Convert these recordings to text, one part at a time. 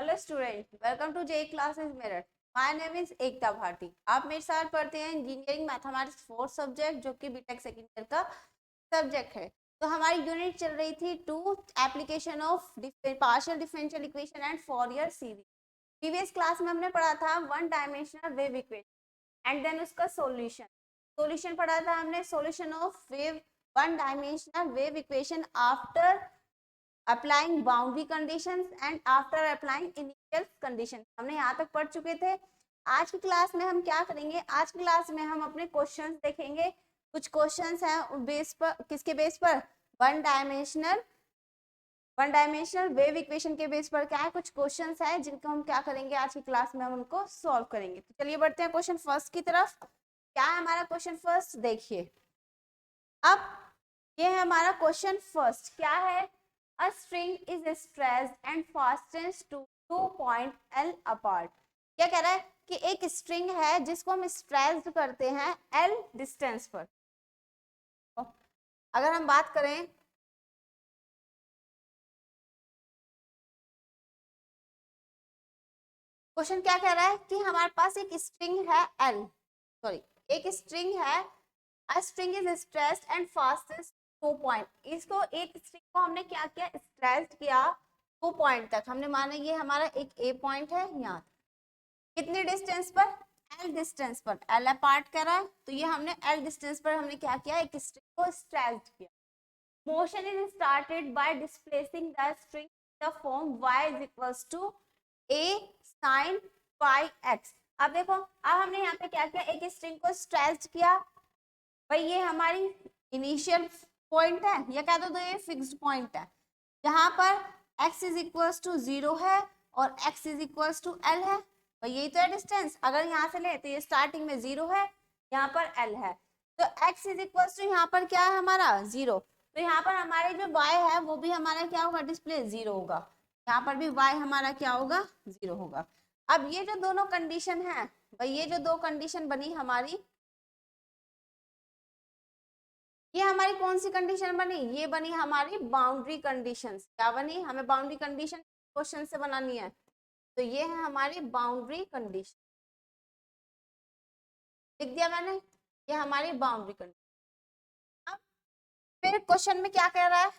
Hello student, welcome to J classes Meerut. My name is Ekta Bharti. आप मेरे साथ पढ़ते हैं इंजीनियरिंग मैथमेटिक्स फोर्थ सब्जेक्ट, जो कि बीटेक सेकेंड ईयर का सब्जेक्ट है। तो हमारी यूनिट चल रही थी two application of partial differential equation and Fourier series. Previous class में हमने पढ़ा था one dimensional wave equation and then उसका सॉल्यूशन सॉल्यूशन पढ़ा था हमने, solution of wave one dimensional wave equation after applying boundary conditions and after applying initial condition. हमने यहाँ तक पढ़ चुके थे। आज की क्लास में हम क्या करेंगे, आज की क्लास में हम अपने क्वेश्चंस देखेंगे। कुछ क्वेश्चंस हैं बेस पर, किसके बेस पर, वन डायमेंशनल वेव इक्वेशन के बेस पर क्या है, कुछ क्वेश्चंस हैं जिनको हम क्या करेंगे, आज की क्लास में हम उनको सॉल्व करेंगे। तो चलिए बढ़ते हैं क्वेश्चन फर्स्ट की तरफ। क्या है हमारा क्वेश्चन फर्स्ट, देखिए। अब ये है हमारा क्वेश्चन फर्स्ट। क्या है, a string is stressed and fastens to 2 point L apart। क्या कह रहा है कि एक स्ट्रिंग है जिसको हम स्ट्रेस्ड करते हैं L डिस्टेंस पर। अगर हम बात करें क्वेश्चन क्या कह रहा है कि हमारे पास एक स्ट्रिंग है L, सॉरी एक स्ट्रिंग है, a string is stressed and fastens 2 point। इसको एक स्ट्रिंग को हमने क्या किया, स्ट्रेस्ड किया 2 पॉइंट तक। हमने माना ये हमारा एक A पॉइंट है, यहाँ कितने डिस्टेंस पर, L डिस्टेंस पर। L अपार्ट कर रहा है तो ये हमने L डिस्टेंस पर हमने क्या किया, एक स्ट्रिंग को स्ट्रेस्ड किया। Motion is started by displacing the string in the form y is equals to a sin phi x। अब देखो, अब हमने यहाँ पे क्या किया, एक स्ट्रिंग को स्ट्रेस्ड किया। भाई ये हमारी इनिशियल पॉइंट है, या कह दो ये फिक्स्ड पॉइंट है, जहां पर x इज इक्वल्स टू 0 है और x is equals to l है। तो यही तो है डिस्टेंस। अगर यहाँ से ले तो ये स्टार्टिंग में 0 है, यहाँ पर l है, तो x इज इक्वल्स टू यहाँ पर क्या है हमारा 0। तो यहाँ पर हमारे जो y है वो भी हमारा क्या होगा, डिस्प्ले 0 होगा। यहाँ पर भी y हमारा क्या होगा, 0 होगा। अब ये जो दोनों कंडीशन है, भाई ये जो दो कंडीशन बनी हमारी, ये हमारी कौन सी कंडीशन बनी, ये बनी हमारी बाउंड्री कंडीशंस। क्या बनी, हमें बाउंड्री कंडीशन क्वेश्चन से बनानी है। तो ये है हमारी बाउंड्री कंडीशन, लिख दिया मैंने, ये हमारी बाउंड्री कंडीशन। अब फिर क्वेश्चन में क्या कह रहा है,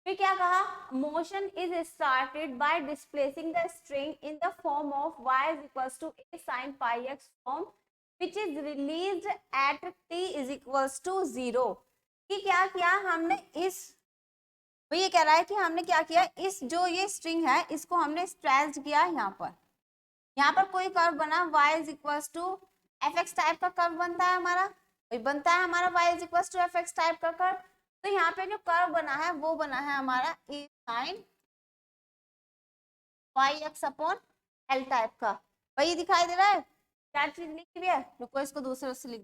फिर क्या कहा, motion is started by displacing the string in the form of y is equals to a sin pi x form which is released at t is equals to 0। कि क्या किया हमने, इस वो ये कह रहा है कि हमने क्या किया, इस जो ये स्ट्रिंग है इसको हमने स्ट्रेस्ड किया। यहाँ पर कोई कर्व बना y is equals to fx type का कर्व बनता है हमारा, वही बनता है हमारा y is equals to fx type का कर्व। तो यहाँ पे जो कर्व बना है वो बना है हमारा a sin y x upon l type का। वही दिखाई दे रहा है, क्या चीज लिखी हुई है, रुको इसको दूसरे से लिख,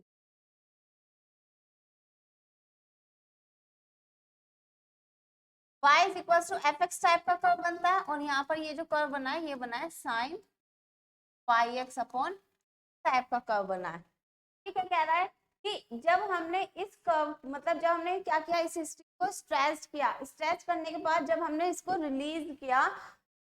y is equals to fx type का कर्व बनता है, और यहाँ पर ये जो कर्व बना है ये बना है sin y x upon type का कर्व बना है। ठीक है, कह रहा है कि जब हमने इस कर्व, मतलब जब हमने क्या किया, इस स्ट्रिंग को स्ट्रेच किया, स्ट्रेच करने के बाद जब हमने इसको रिलीज किया,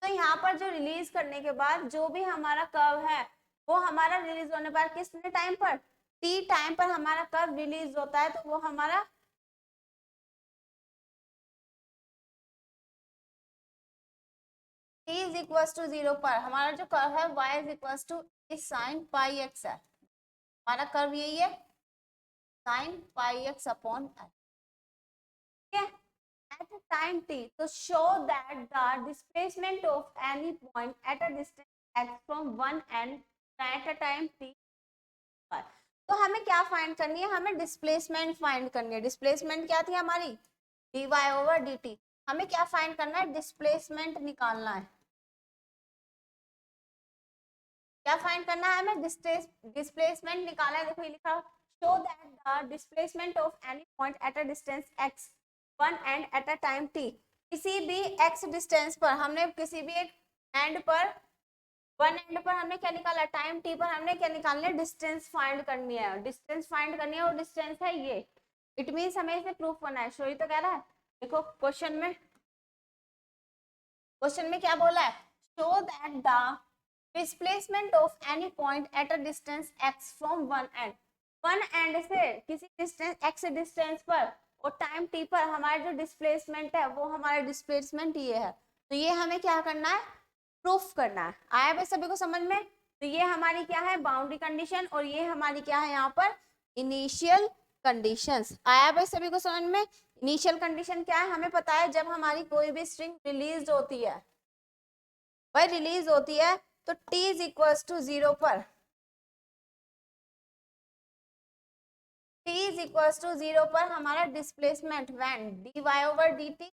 तो यहाँ पर जो रिलीज करने के बाद जो भी हमारा कर्व है वो हमारा रिलीज होने पर कितने टाइम पर, t टाइम पर हमारा कर्व रिलीज होता है, तो वो हमारा t इज इक्वल्स टू 0 पर हमारा जो कर्व है y is equals to sin pi x है। हमारा कर्व यही है, sin pi x upon l। ठीक है, at a time t, to show that the displacement of any point at a distance x from one end at a time t पर। तो हमें क्या फाइंड करनी है, हमें डिस्प्लेसमेंट फाइंड करनी है। डिस्प्लेसमेंट क्या थी हमारी, dy ओवर dt। हमें क्या फाइंड करना है, डिस्प्लेसमेंट निकालना है। क्या फाइंड करना है हमें, डिस्प्लेसमेंट निकालना है। देखो ये लिखा, show that the displacement of any point at a distance x one and at a time t। किसी भी x डिस्टेंस पर हमने, किसी भी एक एंड पर, वन एंड पर हमने क्या निकाला, टाइम t पर हमने क्या निकालना है, डिस्टेंस फाइंड करनी है। डिस्टेंस फाइंड करनी है और डिस्टेंस है ये, इट मींस हमें इसे प्रूफ करना है। शो ही तो कह रहा है, देखो क्वेश्चन में क्वेश्चन में क्या बोला है, show that the displacement of any point at a distance x from one and से किसी डिस्टेंस x से डिस्टेंस पर और टाइम t पर हमारा जो डिस्प्लेसमेंट है वो हमारा डिस्प्लेसमेंट ये है। तो ये हमें क्या करना है, प्रूफ करना है। आया भाई सभी को समझ में? तो ये हमारी क्या है, बाउंड्री कंडीशन, और ये हमारी क्या है यहाँ पर, इनिशियल कंडीशंस। आया भाई सभी को समझ में? इनिशियल कंडीशन क्या है, हमें पता है जब हमारी कोई भी स्ट्रिंग रिलीज होती है, भाई रिलीज होती है तो t इज इक्वल टू 0 पर, t इज इक्वल टू 0 पर हमारा displacement when dy over dt,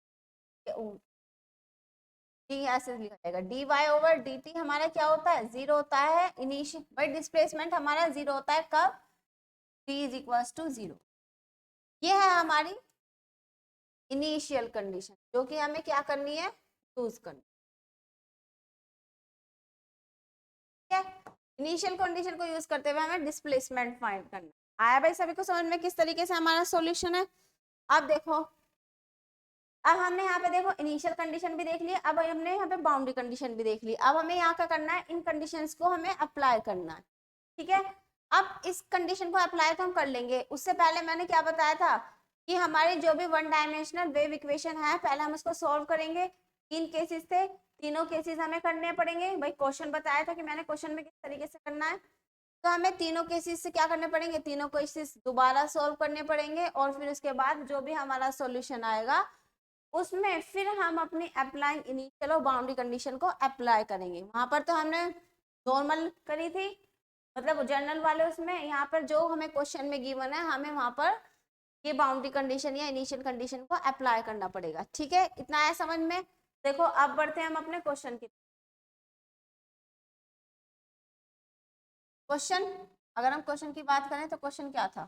D ऐसे लिखा जाएगा, dy ओवर dt हमारा क्या होता है, 0 होता है इनिशियल, भाई डिस्प्लेसमेंट हमारा 0 होता है कब, t इज इक्वल टू 0। ये है हमारी इनिशियल कंडीशन जो कि हमें क्या करनी है, यूज करनी है। इनिशियल कंडीशन को यूज करते हुए हमें डिस्प्लेसमेंट फाइंड करना है। आया भाई सभी को समझ में किस तरीके से हमारा सॉल्यूशन है? अब देखो, अब हमने यहाँ पे देखो इनिशियल कंडीशन भी देख ली, अब हमने यहाँ पे बाउंड्री कंडीशन भी देख ली। अब हमें यहाँ का करना है, इन कंडीशंस को हमें अप्लाई करना है, ठीक है। अब इस कंडीशन को अप्लाई तो हम कर लेंगे, उससे पहले मैंने क्या बताया था कि हमारे जो भी वन डायमेंशनल वेव इक्वेशन है पहले हम उसको सॉल्व करेंगे। तीन केसेस थे, तीनों केसेस हमें करने पड़ेंगे। भाई क्वेश्चन बताया था कि मैंने क्वेश्चन में किस तरीके से करना है, तो हमें तीनों केसेस से क्या करने पड़ेंगे, तीनों केसेस दोबारा सॉल्व करने पड़ेंगे, और फिर उसके बाद जो भी हमारा सॉल्यूशन आएगा उसमें फिर हम अपनी अप्लाइंग इनिशियल और बाउंड्री कंडीशन को अप्लाई करेंगे। वहां पर तो हमने नॉर्मल करी थी, मतलब जनरल वाले, उसमें यहाँ पर जो हमें क्वेश्चन में गिवन है हमें वहां पर ये बाउंड्री कंडीशन या इनिशियल कंडीशन को अप्लाई करना पड़ेगा, ठीक है। इतना है समझ में? देखो अब बढ़ते हैं हम अपने क्वेश्चन की। क्वेश्चन, अगर हम क्वेश्चन की बात करें तो क्वेश्चन क्या था,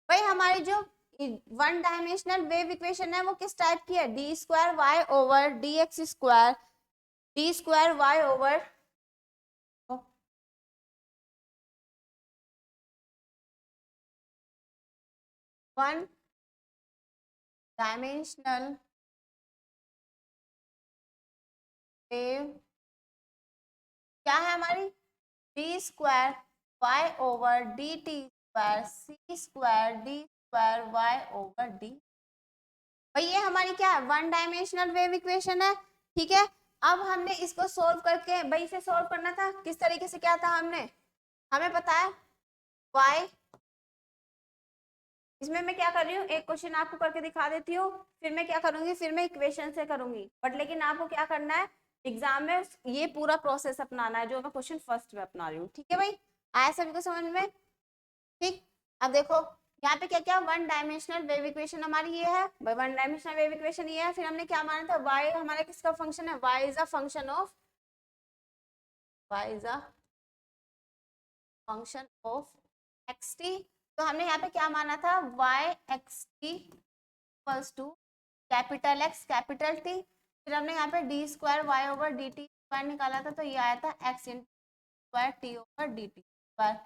भाई हमारी जो वन डायमेंशनल वेव इक्वेशन है वो किस टाइप की है, d square y over d x square, d square y over one dimensional wave क्या है हमारी, d square y over d t square c square d square y over d. भाई ये हमारी क्या है, वन डायमेंशनल वेव इक्वेशन है, ठीक है। अब हमने इसको सोल्व करके, भाई इसे सोल्व करना था किस तरीके से, क्या था हमने, हमें पता है y, इसमें मैं क्या कर रही हूँ, एक क्वेश्चन आपको करके दिखा देती हूँ, फिर मैं क्या करूंगी, फिर मैं इक्वेशन से करूंगी, बट लेकिन आपको क्या करना है एग्जाम में, ये पूरा प्रोसेस अपनाना है जो मैं क्वेश्चन फर्स्ट में अपना रही हूँ, ठीक है भाई। आया सभी को समझ में? ठीक। अब देखो यहाँ पे क्या क्या, वन डायमेंशनल वेव इक्वेशन हमारी ये है, वन डायमेंशनल वेव इक्वेशन ये है, फिर हमने क्या माना था, y हमारा किसका फंक्शन है, y is a function of, y is a function of x t. तो हमने यहाँ पे क्या माना था, y x t equals to capital x capital t, फिर हमने यहाँ पे d square y over d t square निकाला था, तो ये आया था x in square t over d t square.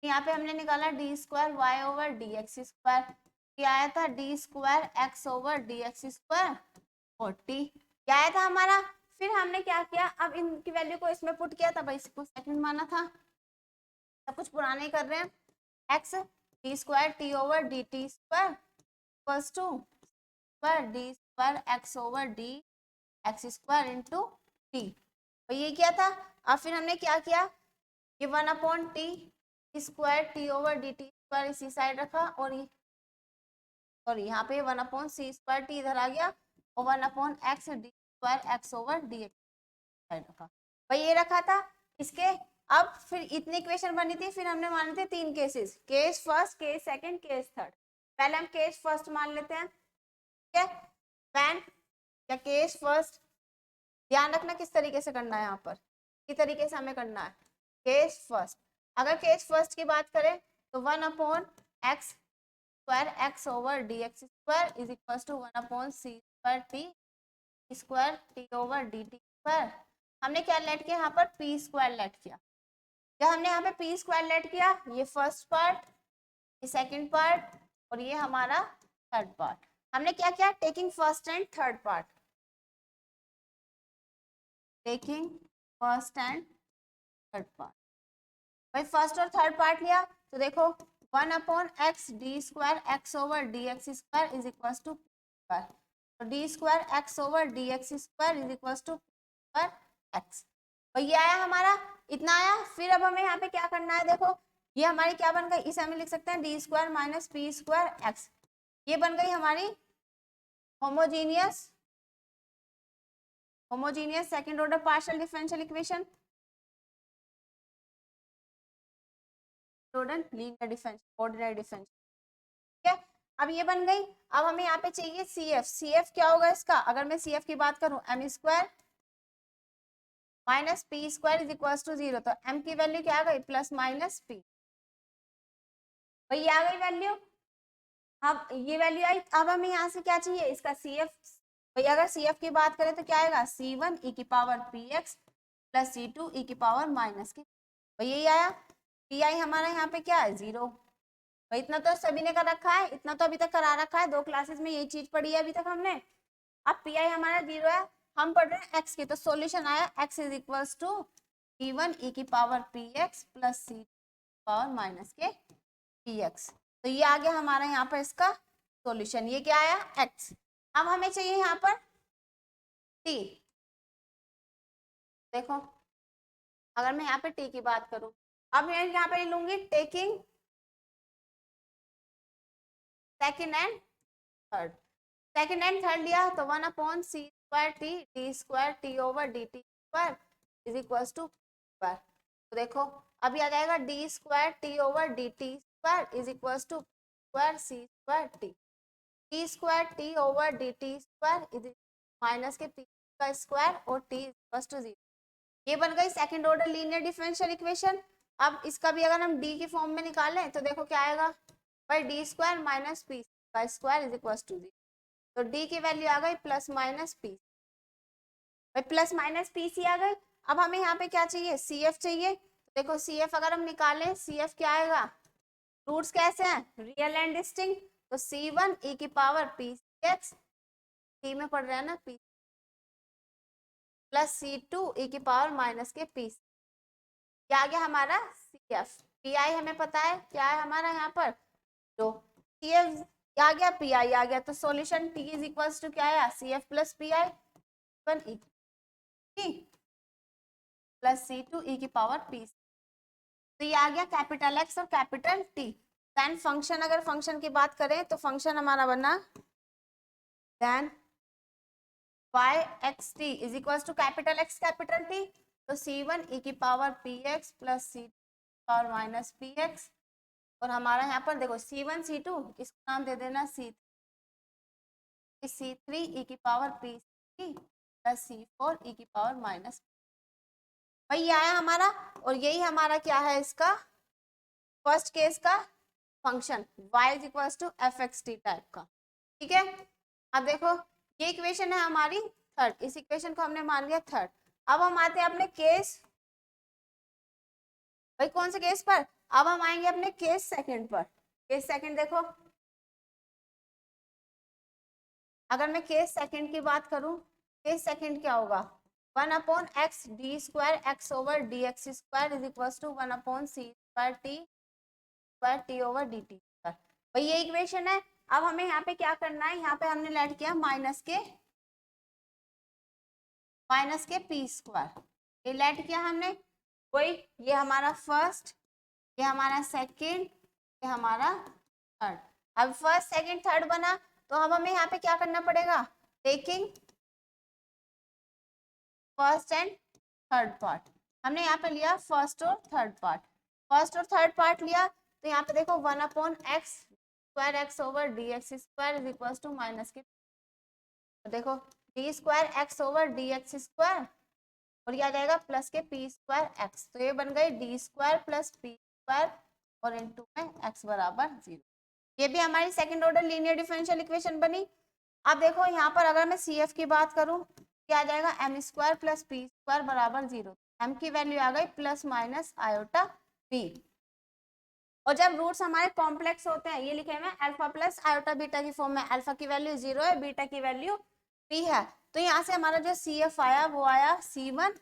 यहाँ पे हमने निकाला d square y over d x square, ये आया था D square x over d x square और टी, क्या आया था हमारा। फिर हमने क्या किया, अब इनकी वैल्यू को इसमें पुट किया था, भाई इसको सेकंड माना था, सब कुछ पुराने ही कर रहे हैं, x d square t over d t square equals to square d square x over d x square into t, तो ये क्या था। अब फिर हमने क्या किया, ये one upon T square t over d t square इसी साइड रखा, और यहाँ पे one upon c square T इधर आ गया, और one upon x d square x over d x side रखा, भाई ये रखा था इसके। अब फिर इतनी इक्वेशन बनी थी, फिर हमने माने थे तीन cases, case first case second case third. पहले हम केस फर्स्ट मान लेते हैं, ठीक है, व्हेन या केस फर्स्ट, ध्यान रखना किस तरीके से करना है, यहाँ पर किस तरीके से हमें करना है, केस फर्स्ट। अगर केस फर्स्ट की बात करें तो one upon x square x over d x square is equal to one upon c square t square t over d t square. हमने क्या लेट किया यहाँ पर, पी स्क्वायर लेट किया। जब हमने यहाँ पे पी स्क्वायर लेट किया, ये फर्स्ट पार्ट, ये सेकंड पार्ट, और ये हमारा थर्ड पार्ट, हमने क्या किया, taking first and third part, taking first and third part. भाई फर्स्ट और थर्ड पार्ट लिया तो देखो 1/x d square x over d x square is equal to square, तो d square x over d x square is equal to x. और ये आया हमारा, इतना आया। फिर अब हमें यहाँ पे क्या करना है, देखो ये हमारी क्या बन गई, इसे हम लिख सकते हैं D square minus p square x. ये बन गई हमारी homogeneous second order partial differential equation, linear differential, ordinary differential. ठीक है, अब ये बन गई। अब हमें यहाँ पे चाहिए CF। CF क्या होगा इसका, अगर मैं CF की बात करूं m square minus p square is equal to 0, तो m की वैल्यू क्या आ गई प्लस माइनस पी, वही आ गई वैल्यू। अब ये वैल्यू आई, अब हमें यहाँ से क्या चाहिए, इसका CF। भैया अगर CF की बात करें तो क्या आएगा, C1 e की power px plus C2 e की पावर माइनस की, वही यही आया। Pi हमारा यहाँ पे क्या है 0। भाई इतना तो सभी ने कर रखा है, इतना तो अभी तक करा रखा है, 2 क्लासेस में यही चीज पढ़ी है अभी तक हमने। अब Pi हमारा 0 है, हम पढ़ रहे हैं x की, तो सॉल्यूशन आया x is equals to C1 e की power px plus C power minus के px। तो ये आ गया हमारा यहाँ पर इसका सॉल्यूशन, ये क्या आया x। अब हमें चाहिए यहाँ पर t। देखो अगर मैं यहाँ पे t की बात करूं, अब मैं यहाँ पे लूंगी taking second and third. Second and third लिया तो 1/c square t d square t over d t square is equal to square. तो देखो अभी आ जाएगा d square t over d t square is equal to square c square t, t square t over d t square is minus के p का square और t is equal to 0। ये बन गई second order linear differential equation. अब इसका भी अगर हम डी की फॉर्म में निकालें तो देखो क्या आएगा, भाई डी स्क्वायर माइनस पी का स्क्वायर इज इक्वल टू 0, तो डी की वैल्यू आ गई प्लस माइनस पी, भाई प्लस माइनस पी सी आ गई। अब हमें यहाँ पे क्या चाहिए, CF चाहिए। तो देखो CF अगर हम निकालें, CF क्या आएगा, रूट्स कैसे हैं, रियल एंड डिस्टिंक्ट, तो C1 e की पावर पी एक्स, टी में पढ़ रहे हैं ना पी, प्लस C2 e की पावर माइनस के पी, क्या आ गया हमारा CF। PI हमें पता है क्या है हमारा यहाँ पर, तो CF आ गया, PI आ गया, तो solution T is equals to क्या आया, CF plus PI plus C2 e की पावर P। तो ये आ गया कैपिटल X और कैपिटल T। देन फंक्शन, अगर फंक्शन की बात करें तो फंक्शन हमारा बना then y(xt) is equal to capital X capital T, तो C1 e की power px plus C2 power minus px, और हमारा यहाँ पर देखो C1 C2 इसका नाम दे देना C3 e की power pc plus C4 e की पावर माइनस, भाई ये आया हमारा। और यही हमारा क्या है, इसका फर्स्ट केस का function y is equal to fxt type का। ठीक है, अब देखो ये इक्वेशन है हमारी थर्ड, इस इक्वेशन को हमने मान लिया थर्ड। अब हम आते हैं अपने केस, भाई कौन से केस पर, अब हम आएंगे अपने केस सेकंड पर। केस सेकंड देखो, अगर मैं केस सेकंड की बात करूं, केस सेकंड क्या होगा, 1/x d square x over d x square is equal to 1/c square t over d t square, भाई ये इक्वेशन है। अब हमें यहाँ पे क्या करना है, यहाँ पे हमने लेट किया माइनस के पी स्क्वायर, ये लेट किया हमने, वही ये हमारा फर्स्ट, ये हमारा सेकंड, ये हमारा थर्ड। अब फर्स्ट सेकंड थर्ड बना, तो अब हमें यहाँ पे क्या करना पड़ेगा, taking first and third part. हमने यहाँ पे लिया फर्स्ट और थर्ड पार्ट, फर्स्ट और थर्ड पार्ट लिया, तो यहाँ पे देखो 1/x square x over d x square is equal to minus k, तो देखो d square x over d x square और ये आ जाएगा प्लस के पी स्क्वायर एक्स, तो ये बन गई D square plus P square और इनटू में एक्स बराबर 0। ये भी हमारी second order linear differential equation बनी। अब देखो यहाँ पर अगर मैं CF की बात करूँ, क्या आ जाएगा m square plus P square बराबर 0, m की वैल्यू आ गई प्लस माइनस आयोटा p, और जब रूट्स हमारे कॉम्प्लेक्स होते हैं, ये लिखे हुए अल्फा प्लस आयोटा बीटा की फॉर्म में, अल्फा की वैल्यू 0 है, बीटा की वैल्यू p है, तो यहाँ से हमारा जो सी एफ आया वो आया C1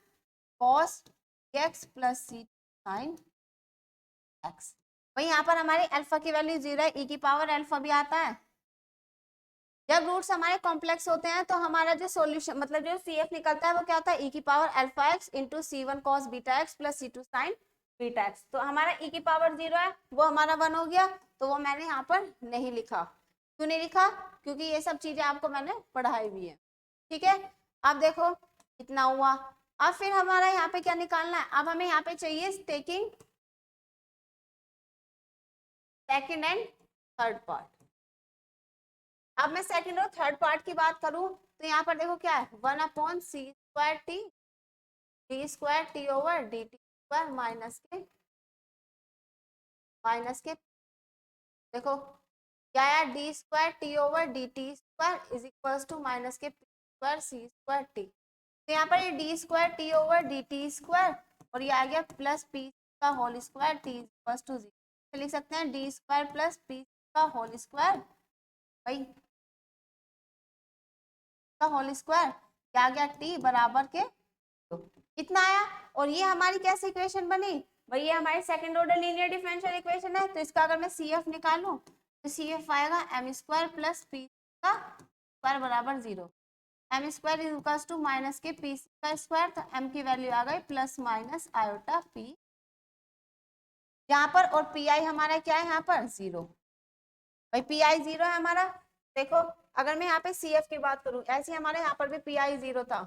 cos x plus C sin x। वही यहाँ पर हमारे अल्फा की वैल्यू 0 है, e की पावर अल्फा भी आता है। जब रूट्स हमारे कॉम्प्लेक्स होते हैं तो हमारा जो सॉल्यूशन मतलब जो CF निकलता है वो क्या होता है, e की power alpha x into C1 cos beta x plus C2 sin beta x। तो हमारा e की पावर 0 है, वो हमारा 1 हो गया, तो वो मैंने यहाँ पर नहीं लिखा। क्यों नहीं लिखा? क्योंकि ये सब चीजें आपको मैंने पढ़ाई हुई है। ठीक है, अब देखो इतना हुआ। अब फिर हमारा यहाँ पे क्या निकालना है, अब हमें यहाँ पे चाहिए taking second and third part. अब मैं सेकंड और थर्ड पार्ट की बात करूं तो यहाँ पर देखो क्या है, 1/c²t d² over dt² minus के देखो क्या है, d² over dt² is equals to minus के p²c²t। तो यहाँ पर ये d² ओवर dt² और ये आ गया प्लस p का whole square t equals to 0। तो लिख सकते हैं d² प्लस p का होल स्क्वायर भाई का होल स्क्वायर क्या गया t बराबर के इतना आया। और ये हमारी कैसे इक्वेशन बनी भाई, ये हमारी second order linear differential equation है। तो इसका अगर मैं CF निकालूं तो CF आएगा m² प्लस p का स्क्वायर बराबर 0। m² is equals to minus के p का स्क्वायर, तो m की वैल्यू आ गई प्लस माइनस आयोटा p यहाँ पर, और pi हमारा क्या है यहाँ पर 0। भाई pi 0 है हमारा। देखो अगर मैं यहाँ पे CF की बात करूं, ऐसे हमारे यहाँ पर भी pi 0 था,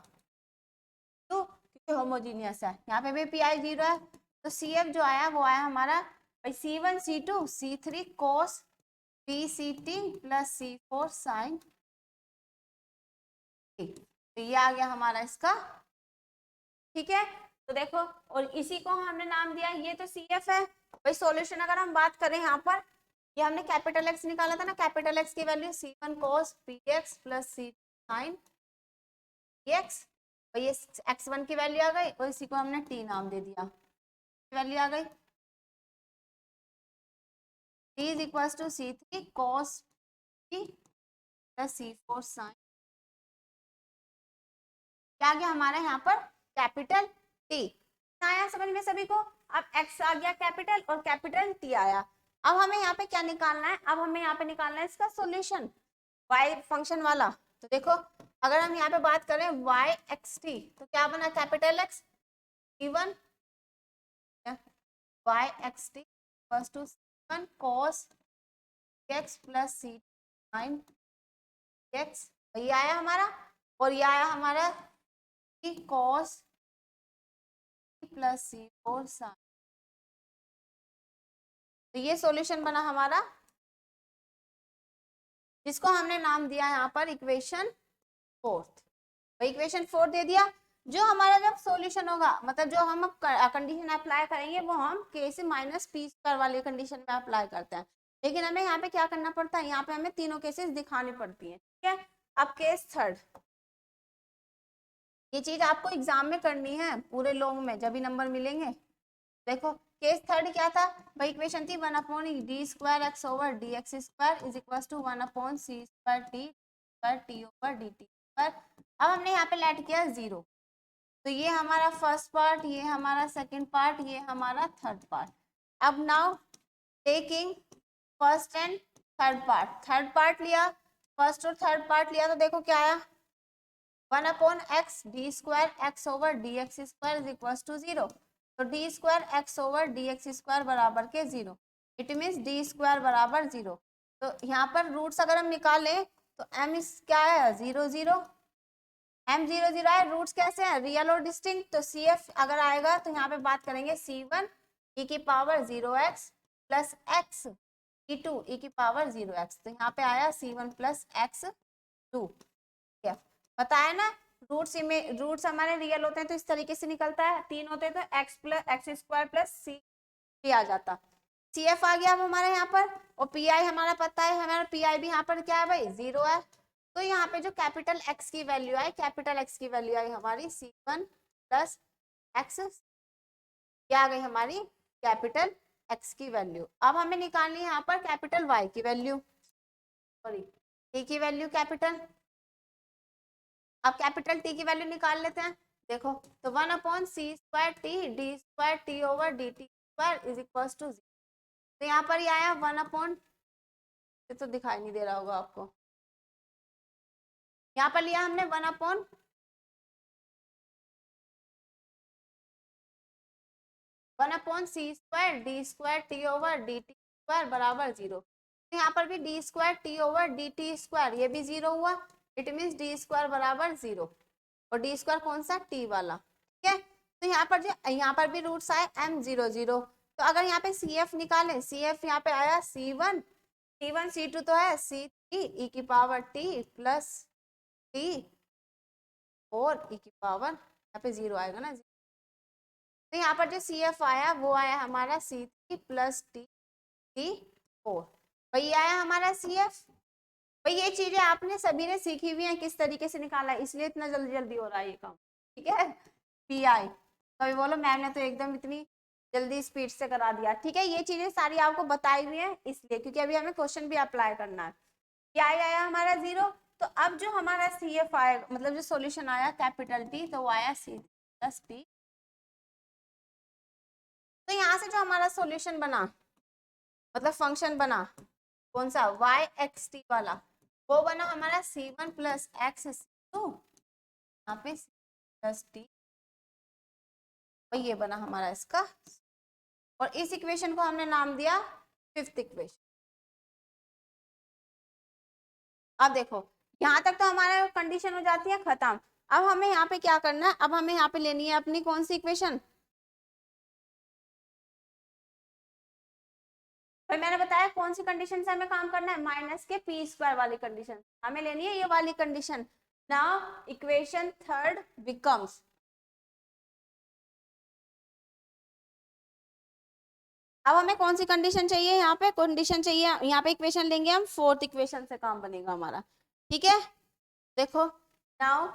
तो क्योंकि होमोजीनियस है, यहाँ पे भी pi 0 है, तो CF जो आया वो आया हमारा भाई C1 C2 C3 cos BCT plus C4 sin। तो ये आ गया हमारा इसका। ठीक है, तो देखो और इसी को हमने नाम दिया, ये तो CF है। भाई सॉल्यूशन अगर हम बात करें यहाँ पर, ये हमने कैपिटल X निकाला था ना, कैपिटल X की value C1 cos px plus C sin px, और ये x1 की वैल्यू आ गई और इसी को हमने t नाम दे दिया, वैल्यू आ गई t is equal to C3 cos t plus C4 sin। क्या आ गया हमारा यहाँ पर कैपिटल T आया समझ में सभी को। अब x आ गया कैपिटल और कैपिटल T आया। अब हमें यहाँ पे क्या निकालना है, अब हमें यहाँ पे निकालना है इसका सॉल्यूशन y फंक्शन वाला। तो देखो अगर हम यहाँ पे बात करें y(xt) तो क्या बना capital X C1 y(xt) equals to C1 cos x plus C sin x, ये आया हमारा, और ये आया हमारा cos प्लस C4 sin। तो ये सॉल्यूशन बना हमारा, जिसको हमने नाम दिया यहाँ पर इक्वेशन 4th। इक्वेशन 4 दे दिया। जो हमारा जब सॉल्यूशन होगा मतलब जो हम कंडीशन अप्लाई करेंगे वो हम k से माइनस p² वाली कंडीशन में अप्लाई करते हैं, लेकिन हमें यहाँ पे क्या करना पड़ता है, यहाँ पे हमें तीनों केसेस दिखानी पड़ती है। ठीक है, अब केस थर्ड, ये चीज आपको एग्जाम में करनी है पूरे लॉन्ग में जब भी नंबर मिलेंगे। देखो केस थर्ड क्या था भाई, इक्वेशन थी 1/d² x over dx² is equal to 1/c² t over dt²। अब हमने यहाँ पे लेट किया 0, तो ये हमारा फर्स्ट पार्ट, ये हमारा सेकंड पार्ट, ये हमारा थर्ड पार्ट। अब now taking first and third part लिया, फर्स्ट और थर्ड पार्ट लिया, तो देखो क्या आया 1/x d² x over dx² is equal to 0। तो d² x ओवर dx² बराबर के 0, इट मीन्स d² बराबर 0। तो यहाँ पर रूट्स अगर हम निकालें तो m इस क्या है 0 0, m 0 0 है। रूट्स कैसे हैं रियल और डिस्टिंक्ट, तो CF अगर आएगा तो यहाँ पे बात करेंगे C1 e की power 0x plus x C2 e की पावर 0x, तो यहाँ पे आया C1 प्लस x2। बताया ना रूट्स हमारे रियल होते हैं तो इस तरीके से निकलता है, 3 होते हैं तो x² प्लस c आ जाता। CF आ गया अब हमारे यहाँ पर, और PI हमारा पता है, हमारा PI भी यहाँ पर क्या है भाई 0 है। तो यहाँ पे जो कैपिटल X की वैल्यू आई, कैपिटल X की वैल्यू आई हमारी C1 प्लस x, क्या आ गई हमारी कैपिटल X की वैल्यू। अब हमें निकालनी है यहाँ पर कैपिटल Y की वैल्यू, सॉरी T की वैल्यू कैपिटल अब कैपिटल टी की वैल्यू निकाल लेते हैं। देखो तो 1/c²t d²t/dt² is equal to 0। तो यहाँ पर ये आया 1/, ये तो दिखाई नहीं दे रहा होगा आपको, यहाँ पर लिया हमने 1/, c²d²t/dt² बराबर 0। तो यहाँ पर भी d²t/dt², ये भी 0 हुआ। इट मीन्स d² बराबर 0, और d² कौन सा, t वाला। ठीक है, तो यहाँ पर जो यहाँ पर भी रूट्स आए m00। तो अगर यहाँ पे CF निकालें, CF यहाँ पे आया C1, C1 C2 तो है C3 e⁻t प्लस t और e⁻, यहाँ पे 0 आएगा ना। तो यहाँ पर जो CF आया वो आया हमारा C3 प्लस T4, वही आया हमारा CF। भाई ये चीजें आपने सभी ने सीखी हुई हैं किस तरीके से निकाला है, इसलिए इतना जल्दी जल्दी हो रहा है ये काम। ठीक है, PI कभी बोलो मैम ने तो एकदम इतनी जल्दी स्पीड से करा दिया। ठीक है, ये चीजें सारी आपको बताई हुई है इसलिए, क्योंकि अभी हमें क्वेश्चन भी अप्लाई करना है। PI आया हमारा 0। तो अब जो हमारा CF आएगा, मतलब जो सॉल्यूशन आया कैपिटल T, तो वो आया C प्लस T। तो यहाँ से जो हमारा सॉल्यूशन बना, मतलब फंक्शन बना कौन सा, y(x_t) वाला, वो बना हमारा C1 प्लस x(2), यहाँ पे C प्लस T, और ये बना हमारा इसका। और इस इक्वेशन को हमने नाम दिया फिफ्थ इक्वेशन। अब देखो यहाँ तक तो हमारा कंडीशन हो जाती है खत्म। अब हमें यहाँ पे क्या करना है, अब हमें यहाँ पे लेनी है अपनी कौन सी इक्वेशन, भाई मैंने बताया कौन सी कंडीशन से हमें काम करना है, माइनस के p² वाली कंडीशन हमें लेनी है, ये वाली condition. Now equation third becomes, अब हमें कौन सी कंडीशन चाहिए, यहाँ पे कंडीशन चाहिए, यहाँ पे इक्वेशन लेंगे हम, फोर्थ इक्वेशन से काम बनेगा हमारा। ठीक है, देखो now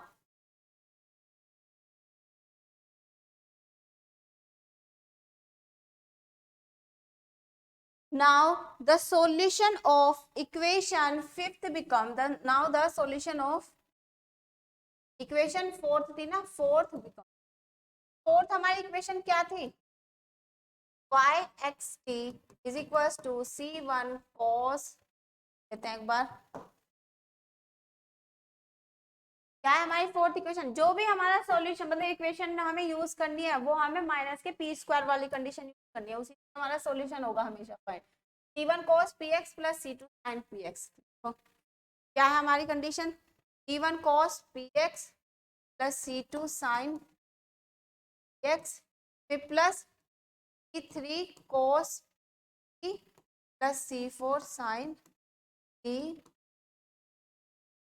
the solution of equation fifth become the, now the solution of equation fourth थी ना, fourth become, फोर्थ हमारी इक्वेशन क्या थी, y(x_t) is equals to C1 cos, कहते हैं एक बार, क्या है हमारी फोर्थ इक्वेशन, जो भी हमारा सॉल्यूशन मतलब इक्वेशन हमें यूज करनी है वो हमें माइनस के p² वाली कंडीशन यूज करनी है, उसी से हमारा सॉल्यूशन होगा हमेशा। Point C1 cos px plus C2 sin px, तो क्या है हमारी condition, C1 cos px plus C2 sin px, फिर plus C3 cos p plus C4 sin p।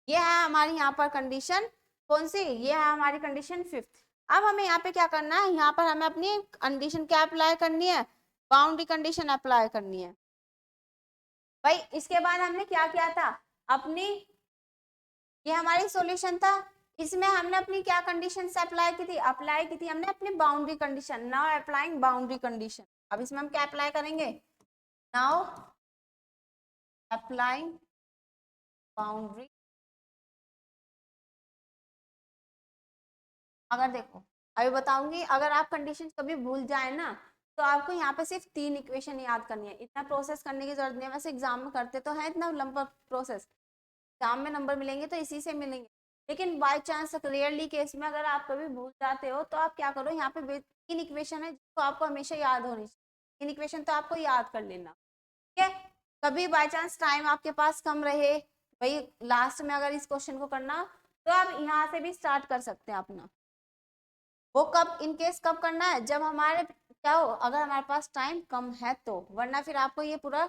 ये है हमारी यहाँ पर कंडीशन कौन सी, ये है हमारी कंडीशन फिफ्थ। अब हमें यहाँ पे क्या करना है, यहाँ पर हमें अपनी कंडीशन क्या अप्लाई करनी है, बाउंड्री कंडीशन अप्लाई करनी है। भाई इसके बाद हमने क्या किया था, अपनी ये हमारी सॉल्यूशन था, इसमें हमने अपनी क्या कंडीशन से अप्लाई की थी हमने अपनी boundary condition. Now applying boundary condition, अब इसमें हम क्या अप्लाई करेंगे, नाउ अप्लाइंग बाउंड्री। अगर देखो अभी बताऊंगी, अगर आप कंडीशन कभी भूल जाए ना, तो आपको यहाँ पे सिर्फ 3 इक्वेशन याद करनी है, इतना प्रोसेस करने की जरूरत नहीं है। वैसे एग्जाम में करते तो है इतना लंबा प्रोसेस, एग्जाम में नंबर मिलेंगे तो इसी से मिलेंगे, लेकिन बाय चांस रेयरली केस में अगर आप कभी भूल जाते हो तो आप क्या करो, यहाँ पे 3 इक्वेशन है जिसको आपको हमेशा याद होनी चाहिए, 3 इक्वेशन तो आपको याद कर लेना। ठीक है, कभी बाय चांस टाइम आपके पास कम रहे, भाई लास्ट में अगर इस क्वेश्चन को करना, तो आप यहाँ से भी स्टार्ट कर सकते हैं अपना। वो कब इन केस कब करना है, जब हमारे क्या हो, अगर हमारे पास टाइम कम है तो, वरना फिर आपको ये पूरा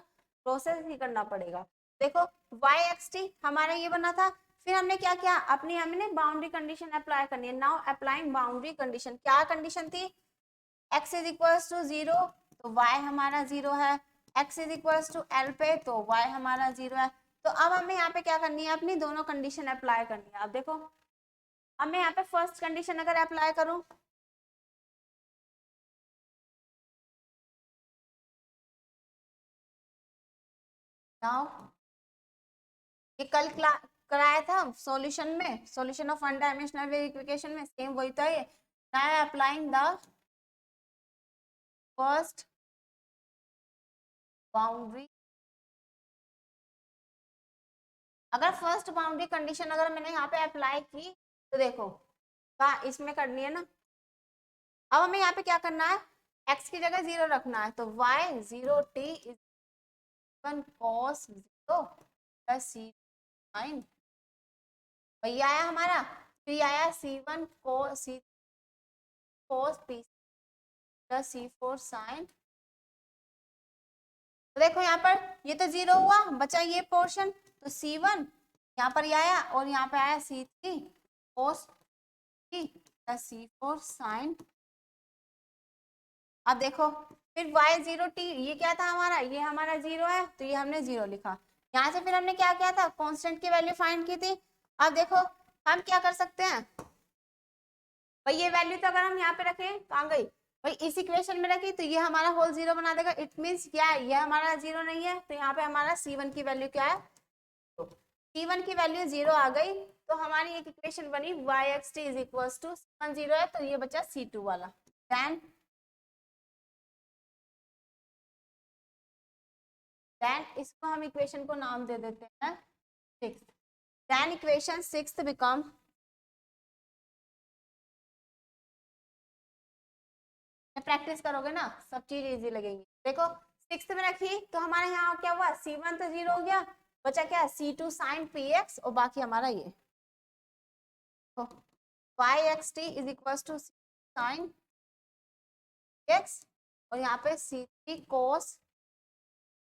प्रोसेस ही करना पड़ेगा। देखो y(x_t) हमारा ये बना था, फिर हमने क्या किया, अपनी हमने बाउंड्री कंडीशन अप्लाई करनी है। नाउ अप्लाइंग बाउंड्री कंडीशन, क्या कंडीशन थी, x इज इक्वल्स टू 0 तो y हमारा 0 है, x is equals to l पे तो y हमारा 0 है। तो अब हमें यहाँ पे क्या करनी है, अपनी दोनों कंडीशन अप्लाई करनी है। अब देखो अब मैं यहाँ पे फर्स्ट कंडीशन अगर अप्लाई करूं, नाउ ये कल कराया था सॉल्यूशन में, solution of one dimensional wave equation में, सेम वही तो है। Now applying the first boundary, अगर फर्स्ट बाउंड्री कंडीशन अगर मैंने यहाँ पे अप्लाई की तो देखो कहाँ इसमें करनी है ना। अब हमें यहाँ पे क्या करना है, x की जगह 0 रखना है, तो y 0 t is cos 0 plus c sine, वही आया हमारा। फिर आया c1 cos p plus c4 sign. तो देखो यहाँ पर ये तो 0 हुआ, बचा ये पोर्शन, तो c1 यहाँ पर ये आया और यहाँ पे आया c3 cos p plus c4 sign. अब देखो फिर y0t ये क्या था हमारा, ये हमारा 0 है तो ये हमने 0 लिखा। यहाँ से फिर हमने क्या किया था, कांस्टेंट की वैल्यू फाइंड की थी। अब देखो हम क्या कर सकते हैं भाई, ये वैल्यू तो अगर हम यहाँ पे रखें कहाँ गई भाई, इस इक्वेशन में रखी तो ये हमारा होल 0 बना देगा। इट मीन्स क्या है, ये हमारा 0 नहीं है, तो यहाँ पे हमारा c1 की वैल्यू क्या है, c1 की वैल्यू 0 आ गई। तो हमारी एक इक्वेशन बनी yxt is equal to c1 0 है तो ये बचा c2 वाला। देन इसको हम इक्वेशन को नाम दे देते हैं 6। देन इक्वेशन 6 बिकम प्रैक्टिस करोगे ना सब चीज इजी लगेगी। देखो 6 में रखी तो हमारे यहाँ क्या हुआ, c1 तो 0 हो गया, बचा क्या c2 sin px और बाकी हमारा ये तो yxt is equal to sin x और यहाँ पे c3 cos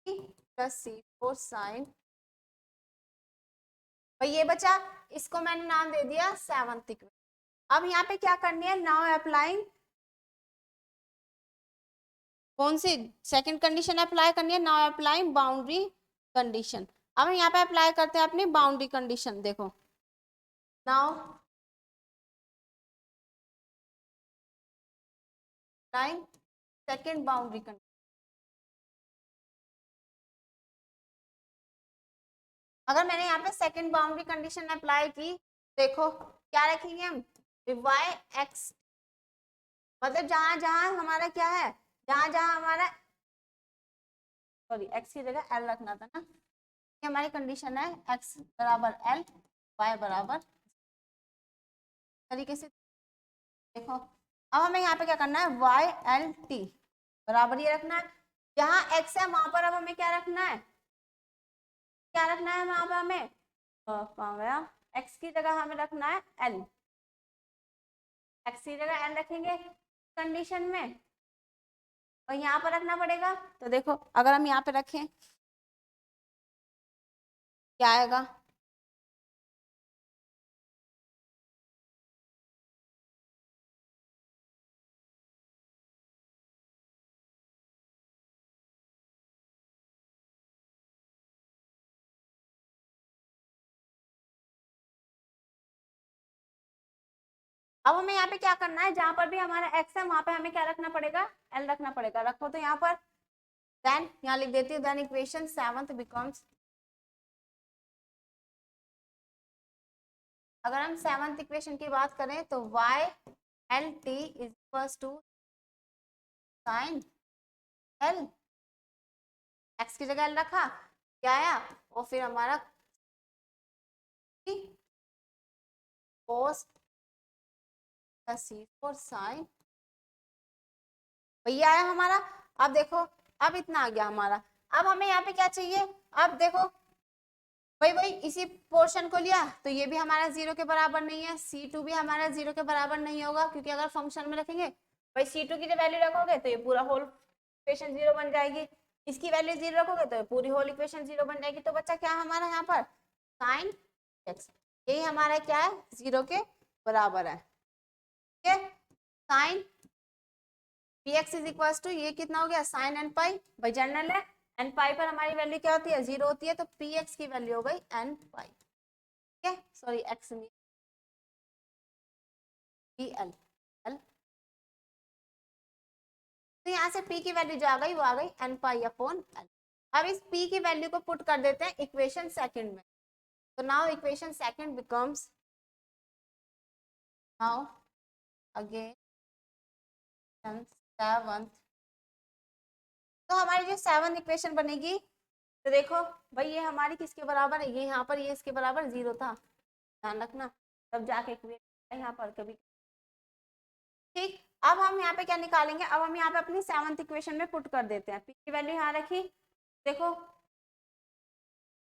plus c4 sin। भाई ये बचा, इसको मैंने नाम दे दिया 7th इक्वेशन। अब यहाँ पे क्या करनी है, नाउ अप्लाइंग कौन सी सेकंड कंडीशन अप्लाई करनी है, नाउ अप्लाइंग बाउंड्री कंडीशन। अब हम यहाँ पे अप्लाई करते हैं अपनी बाउंड्री कंडीशन। देखो now applying second boundary condition. अगर मैंने यहाँ पे सेकंड बाउंड्री कंडीशन अप्लाई की, देखो क्या रखेंगे हम, वाई एक्स, मतलब जहां जहां हमारा क्या है, जहां जहां हमारा सॉरी एक्स की जगह एल रखना था ना, ये हमारी कंडीशन है एक्स बराबर एल वाई बराबर तरीके से। देखो अब हमें यहाँ पे क्या करना है, वाई एल टी बराबर ये रखना है, जहां एक्स है वहां पर अब हमें क्या रखना है, क्या रखना है वहां पर हमें, कहाँ गया, एक्स की जगह हमें रखना है एल, एक्स की जगह एल रखेंगे कंडीशन में और यहाँ पर रखना पड़ेगा। तो देखो अगर हम यहाँ पे रखें क्या आएगा, अब हमें यहाँ पे क्या करना है, जहां पर भी हमारा एक्स है वहां पे हमें क्या रखना पड़ेगा, एल रखना पड़ेगा। रखो तो यहाँ पर, देन यहाँ लिख देती हूँ, देन इक्वेशन 7th बिकम्स, अगर हम 7th इक्वेशन की बात करें तो y l t is equal to sine l, x की जगह एल रखा, क्या आया, और फिर हमारा cos c4 साइन, वही आया हमारा। अब देखो अब इतना आ गया हमारा। अब हमें यहाँ पे क्या चाहिए, अब देखो वही वही इसी पोर्शन को लिया तो ये भी हमारा 0 के बराबर नहीं है, c2 भी हमारा 0 के बराबर नहीं होगा, क्योंकि अगर फंक्शन में रखेंगे भाई c2 की जो वैल्यू रखोगे तो ये पूरा होल इक्वेशन 0 बन जाएगी, इसकी वैल्यू 0 रखोगे तो पूरी होल इक्वेशन 0 बन जाएगी। तो बच्चा क्या हमारा यहाँ पर साइन एक्स, यही हमारा क्या है 0 के बराबर है। ठीक है, sine px is equal to ये कितना हो गया साइन एन पाई, भाई जनरल है एन पाई पर हमारी वैल्यू क्या होती है 0 होती है, तो px की वैल्यू हो गई एन पाई। ठीक है, सॉरी एक्स में पी एल एल, तो यहाँ से p की वैल्यू जो आ गई वो आ गई एन पाई अपॉन एल। अब इस p की वैल्यू को पुट कर देते हैं इक्वेशन सेकंड में। तो now equation second becomes, now again seventh, तो हमारी जो सेवंथ इक्वेशन बनेगी, तो देखो भाई ये हमारी किसके बराबर है, ये यहाँ पर ये इसके बराबर 0 था, ध्यान रखना, तब जाके यहाँ पर कभी, ठीक। अब हम यहाँ पे क्या निकालेंगे, अब हम यहाँ पे अपनी सेवंथ इक्वेशन में पुट कर देते हैं, पी की वैल्यू यहाँ रखी, देखो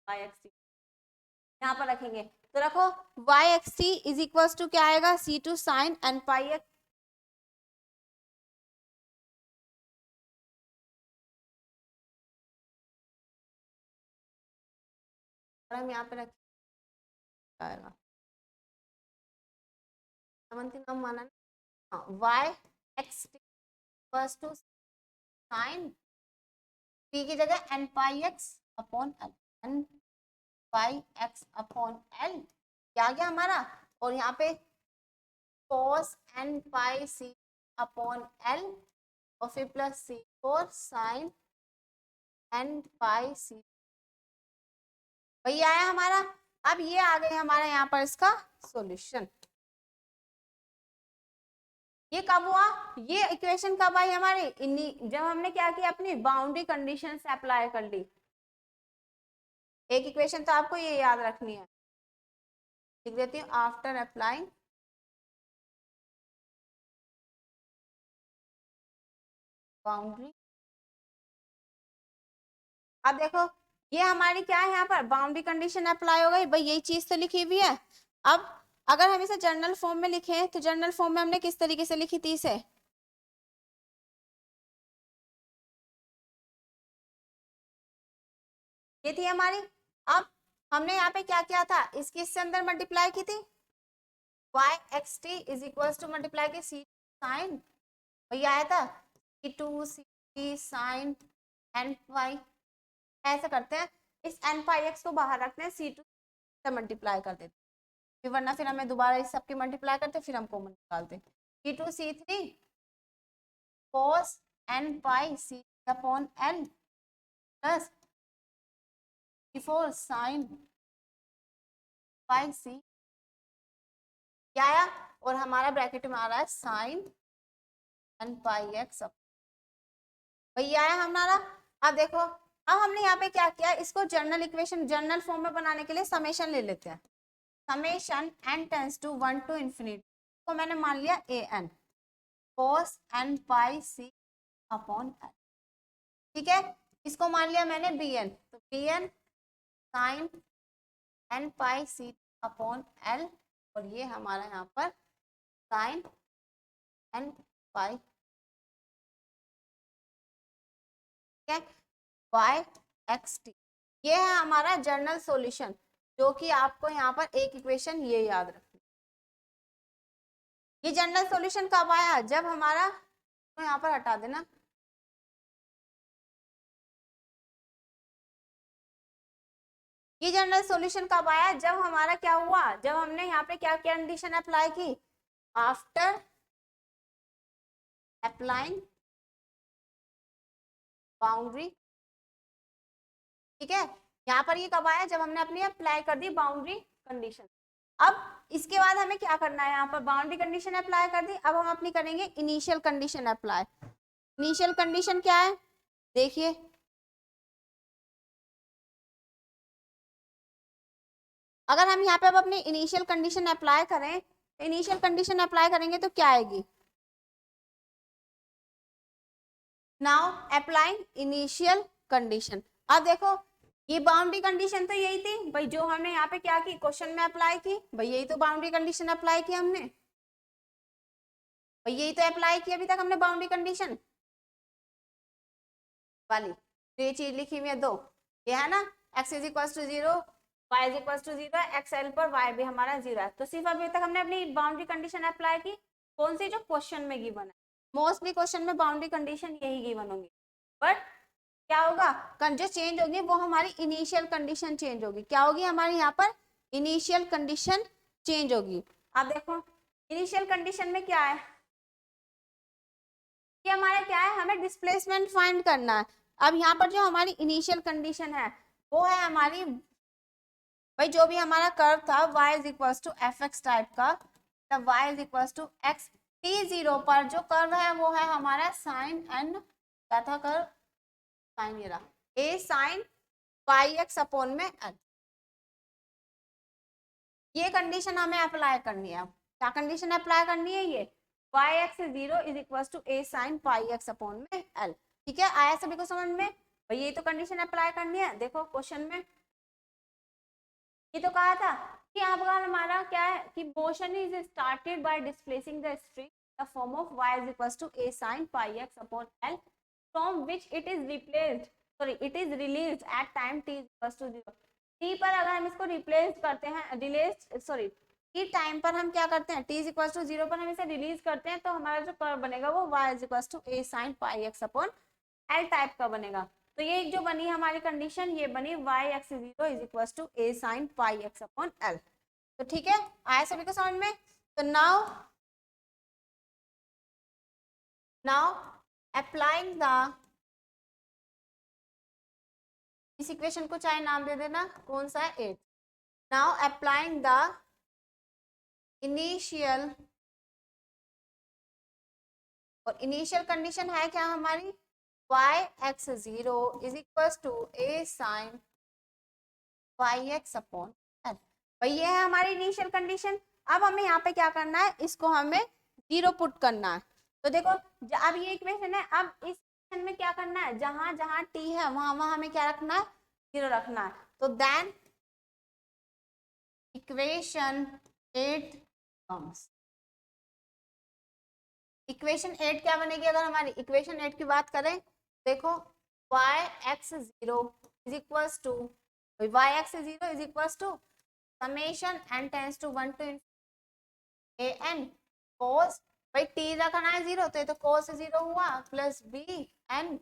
वाई एक्स टी यहाँ पर रखेंगे, तो रखो y x t is equal to क्या आएगा, c two sine n pi x, हम यहाँ पे रखेगा सेवंथ नाम माना ना, y x t equal to sine p की जगह n pi x upon l, n pi x upon l क्या आ गया हमारा, और यहाँ पे cos n pi c upon l, और फिर plus c four sine n pi c, वही आया हमारा। अब ये आ गए हमारा यहाँ पर इसका सॉल्यूशन। ये कब हुआ, ये इक्वेशन कब आई हमारी, जब हमने क्या किया, अपनी बाउंड्री कंडीशन से अप्लाई कर ली। एक इक्वेशन तो आपको ये याद रखनी है, लिख देती हूँ, आफ्टर अप्लाइंग बाउंड्री, अब देखो ये हमारी क्या है, यहाँ पर बाउंड्री कंडीशन अप्लाई हो गई, भाई यही चीज तो लिखी हुई है। अब अगर हम इसे जनरल फॉर्म में लिखें, तो जनरल फॉर्म में हमने किस तरीके से लिखी थी इसे, ये थी हमारी। अब हमने यहाँ पे क्या किया था, इसकी इससे अंदर मल्टीप्लाई की थी, y x t is equal to multiply की सी साइन, वही आया था c two c sine n pi, ऐसा करते हैं, इस एन पाई एक्स को बाहर रखते हैं, सी टू से मल्टीप्लाई कर देते हैं, वरना फिर हमें दोबारा इस सबकी मल्टीप्लाई करते फिर हम कॉमन निकालते, c two c three cos n pi c upon l plus four sine pi c, क्या आया, और हमारा ब्रैकेट में आ रहा है साइन एन पाई एक्स, वही आया हमारा। अब देखो, अब हमने यहाँ पे क्या किया, इसको जर्नल इक्वेशन जर्नल फॉर्म में बनाने के लिए समेशन ले लेते हैं, summation n tends to 1 to infinity, तो मैंने मान लिया a n cos n pi c upon l, ठीक है, इसको मान लिया मैंने बी एन, तो b n sine n pi c upon l, और ये हमारा यहाँ पर साइन एन पाई, ठीक है, वाई एक्स टी, ये है हमारा जर्नल सॉल्यूशन, जो कि आपको यहाँ पर एक इक्वेशन ये याद रखनी। ये जनरल सॉल्यूशन कब आया, जब हमारा, तो यहाँ पर हटा देना, ये जनरल सॉल्यूशन कब आया, जब हमारा क्या हुआ, जब हमने यहाँ पे क्या कंडीशन अप्लाई की, आफ्टर अप्लाइंग बाउंड्री, ठीक है, यहाँ पर ये कब आया, जब हमने अपनी अप्लाई कर दी बाउंड्री कंडीशन। अब इसके बाद हमें क्या करना है, यहाँ पर बाउंड्री कंडीशन अप्लाई कर दी, अब हम अपनी करेंगे initial condition apply. Initial condition क्या है, देखिए, अगर हम यहाँ पे अब अपनी इनिशियल कंडीशन अप्लाई करें, तो इनिशियल कंडीशन अप्लाई करेंगे तो क्या आएगी, नाउ अप्लाइंग इनिशियल कंडीशन। अब देखो ये बाउंड्री कंडीशन तो यही थी भाई, जो हमने यहाँ पे क्या की, क्वेश्चन में अप्लाई की, भाई यही तो बाउंड्री कंडीशन अप्लाई की हमने, भाई यही तो अप्लाई की अभी तक हमने बाउंड्री कंडीशन वाली, तो ये चीज लिखी हुई है दो, ये है ना, x is equal to 0, y is equal to 0, x l पर y भी हमारा 0 है, तो सिर्फ अभी तक हमने अपनी बाउंड्री कंडीशन अप्लाई की, कौन सी, जो क्वेश्चन में गिवन है, मोस्टली क्वेश्चन में बाउंड्री कंडीशन यही गिवन होंगी, बट क्या होगा, जो चेंज होगी वो हमारी इनिशियल कंडीशन चेंज होगी, क्या होगी हमारी यहाँ पर इनिशियल कंडीशन चेंज होगी। अब देखो इनिशियल कंडीशन में क्या है, ये हमारा क्या है, हमें डिस्प्लेसमेंट फाइंड करना है। अब यहाँ पर जो हमारी इनिशियल कंडीशन है वो है हमारी भाई जो भी हमारा कर्व था y is equal to f x type का, तब y is equal to x, t0 पर जो कर्व है वो है हमारा साइन एन, क्या था कर्व, साइन ये रहा, a sine pi x upon में एल। ये कंडीशन हमें अप्लाई करनी है। क्या कंडीशन अप्लाई करनी है, ये y x zero is equal to a sine pi x upon में एल। ठीक है, आया सभी को समझ में? भाई ये तो कंडीशन अप्लाई करनी है। देखो क्वेश्चन में ये तो कहा था कि यहाँ पर हमारा क्या है कि motion is started by displacing the string the form of y is equal to a sin pi x upon l from which it is replaced, sorry it is released at time t is equal to 0। t पर अगर हम इसको replace करते हैं, release sorry t time पर हम क्या करते हैं, t इज इक्वल टू 0 पर हम इसे रिलीज करते हैं, तो हमारा जो कर्व बनेगा वो y is equal to a sin pi x upon l type का बनेगा। तो ये जो बनी हमारी कंडीशन, ये बनी y x zero is equal to a sin pi x upon l। तो ठीक है, आया सभी को समझ में? तो नाउ अप्लाइंग द, इस इक्वेशन को चाहे नाम दे देना, कौन सा है, 8। नाउ अप्लाइंग द इनिशियल, और इनिशियल कंडीशन है क्या हमारी, y x zero is equal to a sin pi x upon l. भाई ये है हमारी इनिशियल कंडीशन। अब हमें यहाँ पे क्या करना है, इसको हमें जीरो पुट करना है। तो देखो अब ये इक्वेशन है, अब इस इक्वेशन में क्या करना है, जहां जहां t है वहां वहां हमें क्या रखना है, जीरो रखना है। तो देन इक्वेशन 8 कम्स। इक्वेशन 8 क्या बनेगी, अगर हमारी इक्वेशन 8 की बात करें, देखो y x zero is equal to, y x zero is equal to summation n tends to 1 to a n cos, भाई t रखना है जीरो तो ये तो cos जीरो हुआ, plus b n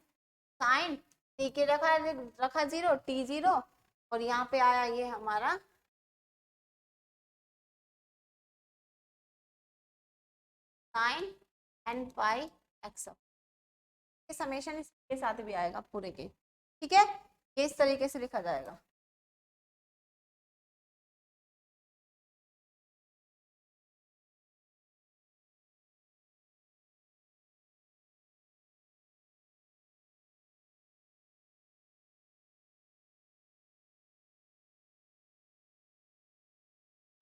sine t के रखा जीरो, t जीरो, और यहाँ पे आया ये हमारा साइन n पाई एक्स। समेशन इसके साथ भी आएगा पूरे के, ठीक है, ये इस तरीके से लिखा जाएगा।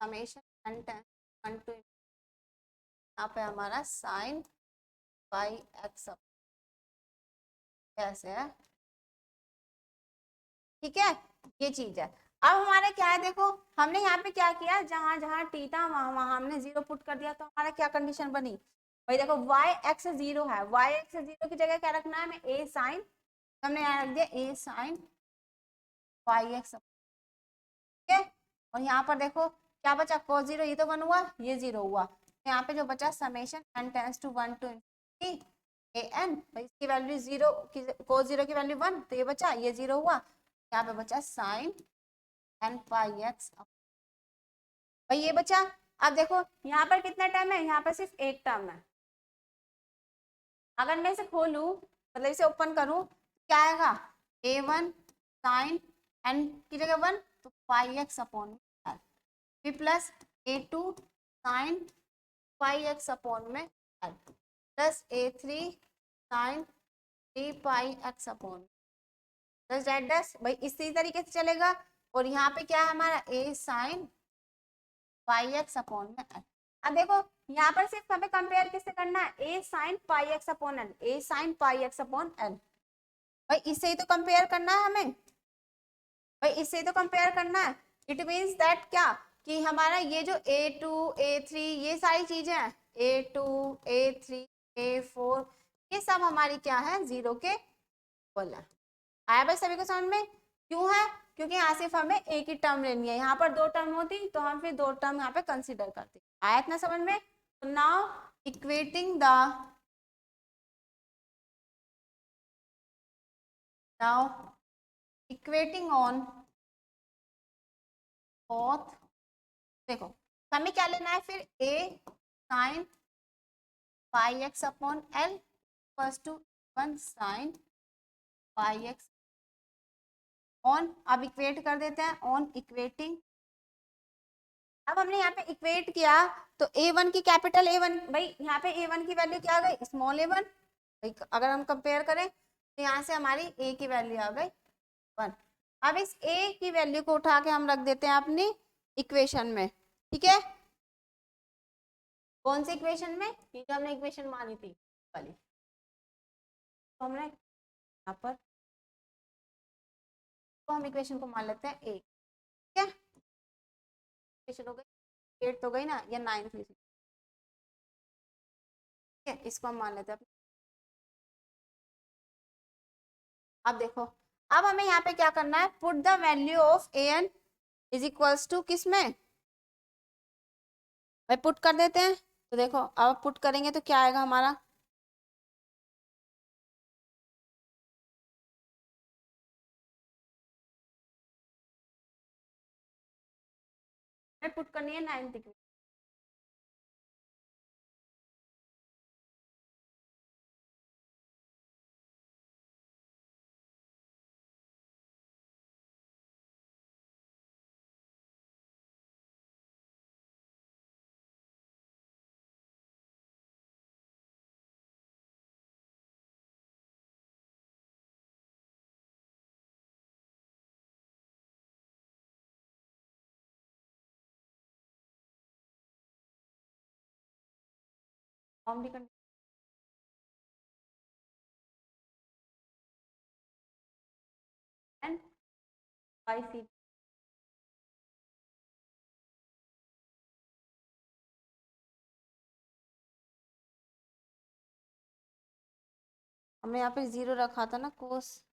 समेशन n टेन 1 टू, यहाँ पे हमारा साइन पाई एक्स कैसे है, ठीक है, ये चीज है। अब हमारा क्या है, देखो हमने यहाँ पे क्या किया, जहां जहां टी था वहां वहां हमने जीरो पुट कर दिया, तो हमारा क्या कंडीशन बनी, भाई देखो y एक्स जीरो है, y एक्स जीरो की जगह क्या रखना है हमें, a साइन, हमने यहाँ रख दिया a साइन पाई एक्स, ठीक है। और यहाँ पर देखो क्या बचा, cos जीरो, ये तो 1 हुआ, ये 0 हुआ, यहाँ पे जो बचा summation n tends to 1 to a n, इसकी वैल्यू 0 की, cos जीरो की वैल्यू 1, तो ये बचा, ये 0 हुआ, यहाँ पे बचा साइन n पाई एक्स, भाई ये बचा। अब देखो यहाँ पर कितना टर्म है, यहाँ पर सिर्फ एक टर्म है। अगर मैं इसे खोलूं, मतलब इसे ओपन करूं, क्या आएगा, a1 साइन n की जगह 1, तो पाई एक्स अपॉन में फिर plus a2 sine pi x upon में l, plus a3 sine 3 pi x upon plus date dash, भाई इसी तरीके से चलेगा। और यहाँ पे क्या है हमारा, a sine pi x upon में एल। अब देखो यहाँ पर सिर्फ हमें कंपेयर किससे करना है, a sine pi x upon L, a sine pi x upon l, भाई इससे ही तो कंपेयर करना है हमें, भाई इससे ही तो कंपेयर करना है। इट मीन्स दैट क्या, कि हमारा ये जो a2 a3 ये सारी चीजें हैं, a2 a3 a4 ये सब हमारी क्या है, जीरो के इक्वल है। आया भाई सभी को समझ में? क्यों है, क्योंकि यहाँ सिर्फ हमें एक ही टर्म लेनी है, यहाँ पर दो टर्म होती तो हम फिर दो टर्म यहाँ पे कंसीडर करते। आया इतना समझ में? तो now equating the, now equating on both, देखो हमें क्या लेना है फिर, a sine pi x upon l first to 1 sine pi x on, अब इक्वेट कर देते हैं, ऑन इक्वेटिंग अब हमने यहाँ पे इक्वेट किया तो a1 की कैपिटल A1, भाई यहाँ पे a1 की वैल्यू क्या आ गई, स्मॉल a1। भाई अगर हम कंपेयर करें तो यहाँ से हमारी a की वैल्यू आ गई 1। अब इस a की वैल्यू को उठा के हम रख देते हैं अपनी इक्वेशन में, ठीक है। कौन सी इक्वेशन में, ये जो हमने इक्वेशन मानी थी वाली, तो हमने यहाँ पर तो हम इक्वेशन को मान लेते हैं a, ठीक है। इक्वेशन हो गई 8 तो गई ना, या 9 थी, ठीक है, इसको हम मान लेते हैं। अब देखो, अब हमें यहाँ पे क्या करना है, put the value of an is equals to किस में, भाई पुट कर देते हैं। तो देखो अब पुट करेंगे तो क्या आएगा हमारा, हमें पुट करनी है 9th equation. Boundary condition by c, हमने यहाँ पे 0 रखा था ना cos,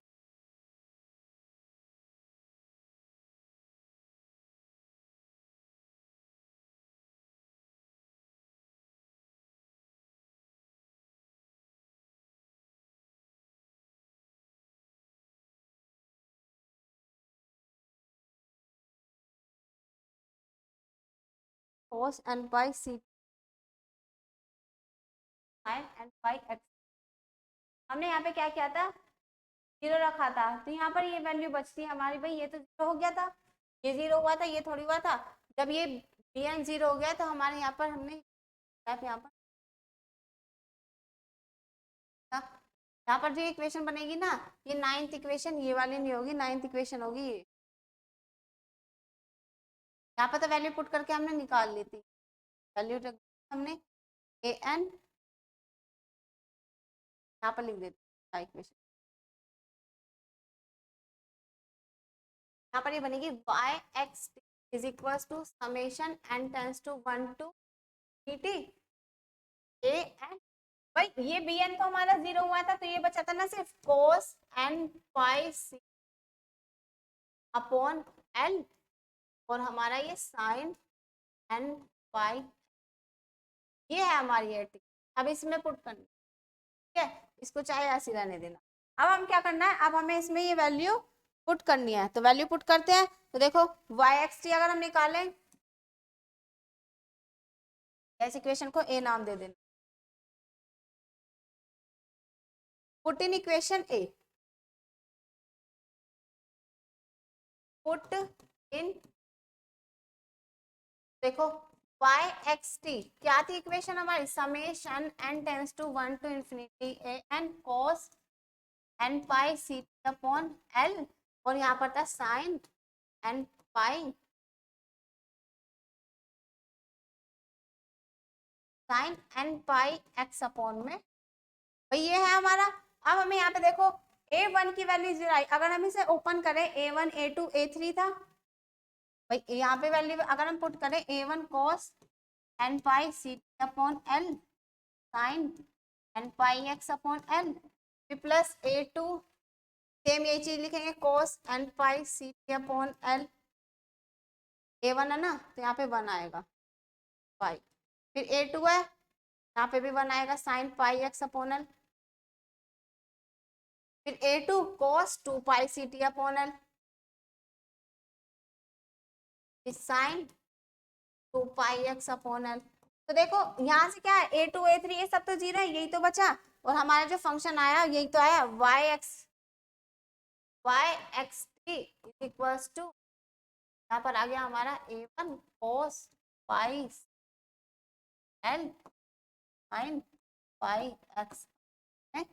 cos n by c n by x. हमने यहाँ पे क्या किया था, 0 रखा था, तो यहाँ पर ये वैल्यू बचती है हमारी, भाई ये तो 0 हो गया था, ये 0 हुआ था, ये थोड़ी हुआ था। जब ये bn 0 हो गया तो हमारे यहाँ पर हमने यहाँ पर यहाँ पर जो इक्वेशन बनेगी ना, ये 9th इक्वेशन, ये वाली नहीं होगी, 9th इक्वेशन होगी ये। यहाँ पर तो वैल्यू पुट करके हमने निकाल ली थी, वैल्यू हमने ए एन यहाँ पर लिख देते इक्वेशन। यहाँ पर ये बनेगी y x is equal to summation n tends to 1 to dt a n, भाई ये bn तो हमारा 0 हुआ था, तो ये बचा था ना सिर्फ cos n pi c upon l, और हमारा ये sin n पाई, ये है हमारी एटी। अब इसमें पुट करनी, ठीक है, इसको चाहे ऐसे रहने देना। अब हम क्या करना है, अब हमें इसमें ये वैल्यू पुट करनी है, तो वैल्यू पुट करते हैं। तो देखो y(xt) अगर हम निकालें, इस इक्वेशन को a नाम दे देना, put in equation a, put in, देखो y(xt) क्या थी इक्वेशन हमारी, summation n tends to 1 to infinity a n cos n pi c upon l, और यहाँ पर था sin n pi sin n pi x upon में, भाई ये है हमारा। अब हमें यहाँ पे देखो a1 की वैल्यू 0 आई, अगर हम इसे ओपन करें a1 a2 a3 था, भाई यहाँ पे वैल्यू अगर हम पुट करें a1 cos n pi c upon l sin n pi x upon l, फिर प्लस a2 सेम यही चीज लिखेंगे cos n pi c upon l, a1 है ना तो यहाँ पे 1 आएगा पाई, फिर a2 है यहाँ पे भी 1 आएगा sin pi x upon l, फिर a2 cos 2 pi c t upon l, sine 2 pi x upon l। तो देखो यहाँ से क्या है, a2 a3 ये सब तो 0 है, यही तो बचा, और हमारा जो फंक्शन आया यही तो आया, y(xt) इक्वल्स टू, यहाँ पर आ गया हमारा a1 cos pi l sine pi x l.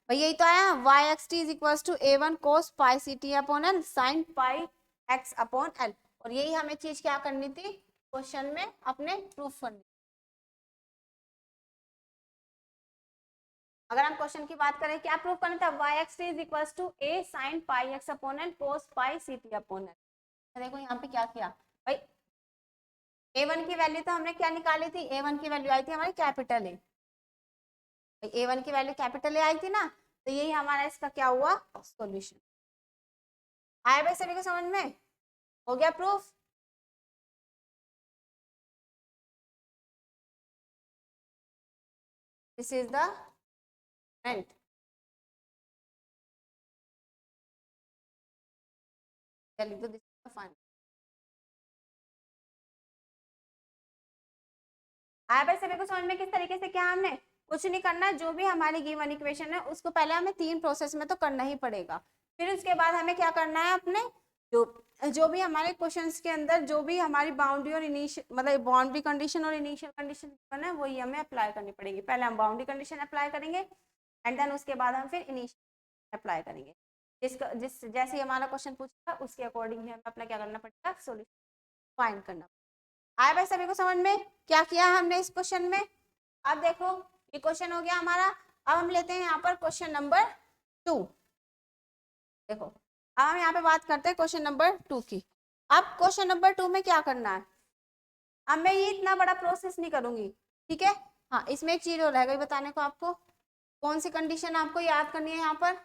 भाई यही तो आया, y x t is equal to a one cos pi c t upon l sine pi x upon l. और यही हमें चीज क्या करनी थी क्वेश्चन में अपने प्रूफ करनी। अगर हम क्वेश्चन की बात करें क्या प्रूफ करना था, y x t is equal to a sine pi x upon l cos pi c t upon l. देखो यहाँ पे क्या किया भाई, ए वन की वैल्यू तो हमने क्या निकाली थी, ए वन की वैल्यू आई थी हमारी कैपिटल ए वन की वैल्यू कैपिटल ए आई थी ना, तो यही हमारा इसका क्या हुआ सॉल्यूशन। आया भाई सभी को समझ में, हो गया proof. This is the end. चलिए तो दिस इज द फाइनल। आया भाई सभी को समझ में किस तरीके से, क्या हमने कुछ नहीं करना, जो भी हमारी गिवन इक्वेशन है उसको पहले हमें 3 प्रोसेस में तो करना ही पड़ेगा, फिर उसके बाद हमें क्या करना है अपने जो जो भी हमारे क्वेश्चंस के अंदर जो भी हमारी बाउंड्री और इनिशियल मतलब बाउंड्री कंडीशन और इनिशियल कंडीशन है वही हमें अप्लाई करनी पड़ेगी। पहले हम बाउंड्री कंडीशन अप्लाई करेंगे एंड देन उसके बाद हम फिर इनिशियल अप्लाई करेंगे। जिस जैसे हमारा क्वेश्चन पूछा उसके अकॉर्डिंग हमें अपना क्या करना पड़ेगा सोल्यूशन फाइंड करना। आया भाई सभी को समझ में क्या किया हमने इस क्वेश्चन में। अब देखो ये क्वेश्चन हो गया हमारा। अब हम लेते हैं यहाँ पर क्वेश्चन नंबर 2। देखो अब हम यहाँ पे बात करते हैं क्वेश्चन नंबर 2 की। अब क्वेश्चन नंबर 2 में क्या करना है, अब मैं ये इतना बड़ा प्रोसेस नहीं करूंगी, ठीक है। हाँ इसमें एक चीज और रह गई बताने को आपको, कौन सी कंडीशन आपको याद करनी है यहाँ पर।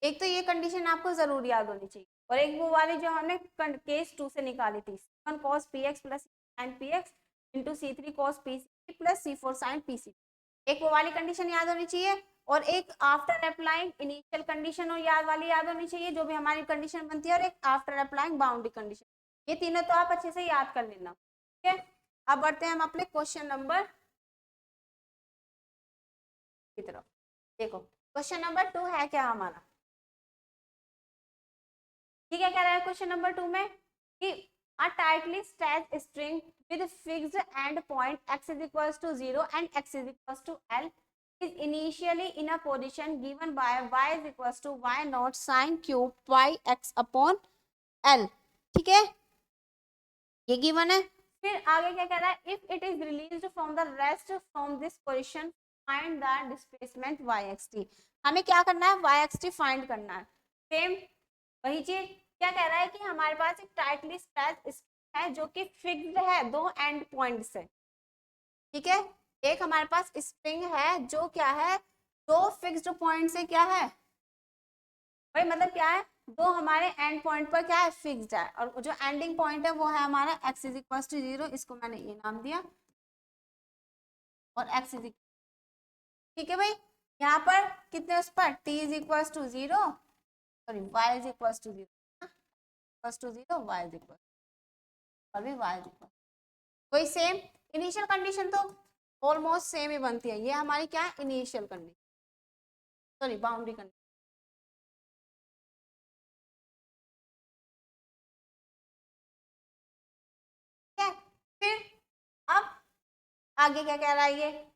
एक तो ये कंडीशन आपको जरूर याद होनी चाहिए, और एक वो वाली जो हमने केस 2 से निकाली थी, C1 cos px plus sin px into C3 cos pc plus C4 sin pc। एक वो वाली कंडीशन याद होनी चाहिए, और एक आफ्टर अप्लाइंग इनिशियल कंडीशन और याद वाली याद होनी चाहिए जो भी हमारी कंडीशन बनती है, और एक आफ्टर अप्लाइंग बाउंड्री कंडीशन। ये तीनों तो आप अच्छे से याद कर लेना, ठीक है। अब बढ़ते हैं हम अपने क्वेश्चन नंबर की तरफ। देखो क्वेश्चन नंबर 2 है क्या हमारा, ठीक है। क्या रहा है क्वेश्चन नंबर 2 में कि a tightly stretched string with fixed end point x is equals to 0 and x is equals to L is initially in a position given by y is equals to y naught sin cube pi x upon L, ठीक है ये given है। फिर आगे क्या कह रहा है, if it is released from the rest from this position find the displacement yxt। हमें क्या करना है yxt फाइंड करना है। सेम वही चीज, क्या कह रहा है कि हमारे पास एक टाइटली स्ट्रेच्ड है जो कि फिक्स्ड है दो एंड पॉइंट से, ठीक है। एक हमारे पास स्प्रिंग है जो क्या है दो फिक्स्ड पॉइंट से क्या है भाई, मतलब क्या है दो हमारे एंड पॉइंट पर क्या है फिक्स्ड है, और जो एंडिंग पॉइंट है वो है हमारा x इज इक्वल टू 0, इसको मैंने ये नाम दिया, और x इज, ठीक है भाई। यहाँ पर कितने उस पर t is equal to 0 sorry y is equal to 0 to 0 y is equal और भी y इज इक्वल वही सेम। इनिशियल कंडीशन तो ऑलमोस्ट सेम ही बनती है, ये हमारी क्या है initial condition sorry boundary condition. फिर अब आगे क्या कह रहा है ये,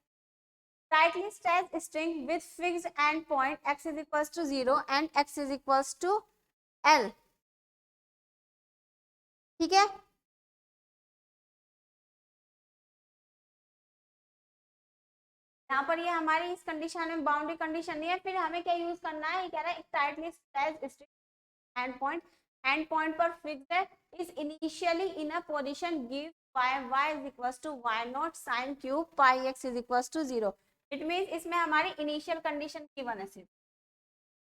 tightly stretched string with fixed end point x is equals to 0 and x is equals to L, ठीक है। यहाँ पर ये हमारी इस कंडीशन में बाउंड्री कंडीशन नहीं है, फिर हमें क्या यूज करना है, ये कह रहा है एक tightly stretched string end point पर फिक्स्ड है is initially in a position give by y is equals to y naught sin cube pi x is equals to 0। It means इसमें हमारी इनिशियल कंडीशन गिवन है सिर्फ,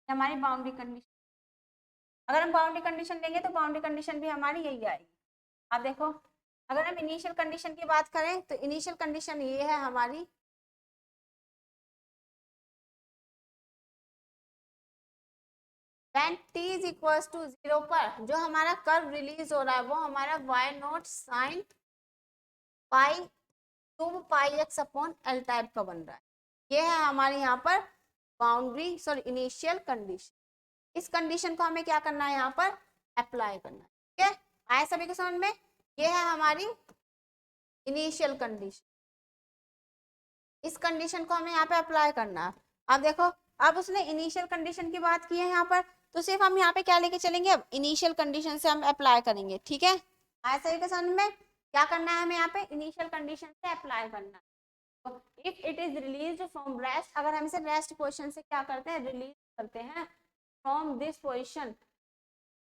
हमारी boundary condition. अगर हम boundary condition लेंगे तो बाउंड्री कंडीशन भी हमारी यही आएगी। आप देखो अगर हम इनिशियल कंडीशन की बात करें तो इनिशियल कंडीशन ये है हमारी, when t is equals to 0 पर जो हमारा कर्व रिलीज हो रहा है वो हमारा y not sine pi cube pi x upon l type का बन रहा है। ये है हमारे यहाँ पर बाउंड्री सॉरी इनिशियल कंडीशन, इस कंडीशन को हमें क्या करना है यहाँ पर अप्लाई करना है। ठीक है, आया सभी को समझ में? ये है हमारी इनिशियल कंडीशन, इस कंडीशन को हमें यहाँ पे अप्लाई करना है। अब देखो, अब उसने इनिशियल कंडीशन की बात की है यहाँ पर, तो सिर्फ हम यहाँ पे क्या लेके चलेंगे, अब इनिशियल कंडीशन से हम अप्लाई करेंगे। ठीक है, आया सभी को समझ में? क्या करना है हमें यहाँ पे इनिशियल कंडीशन से अप्लाई करना है। If it is release from rest, अगर हम इसे रेस्ट पोजिशन से क्या करते हैं, रिलीज करते हैं from this position,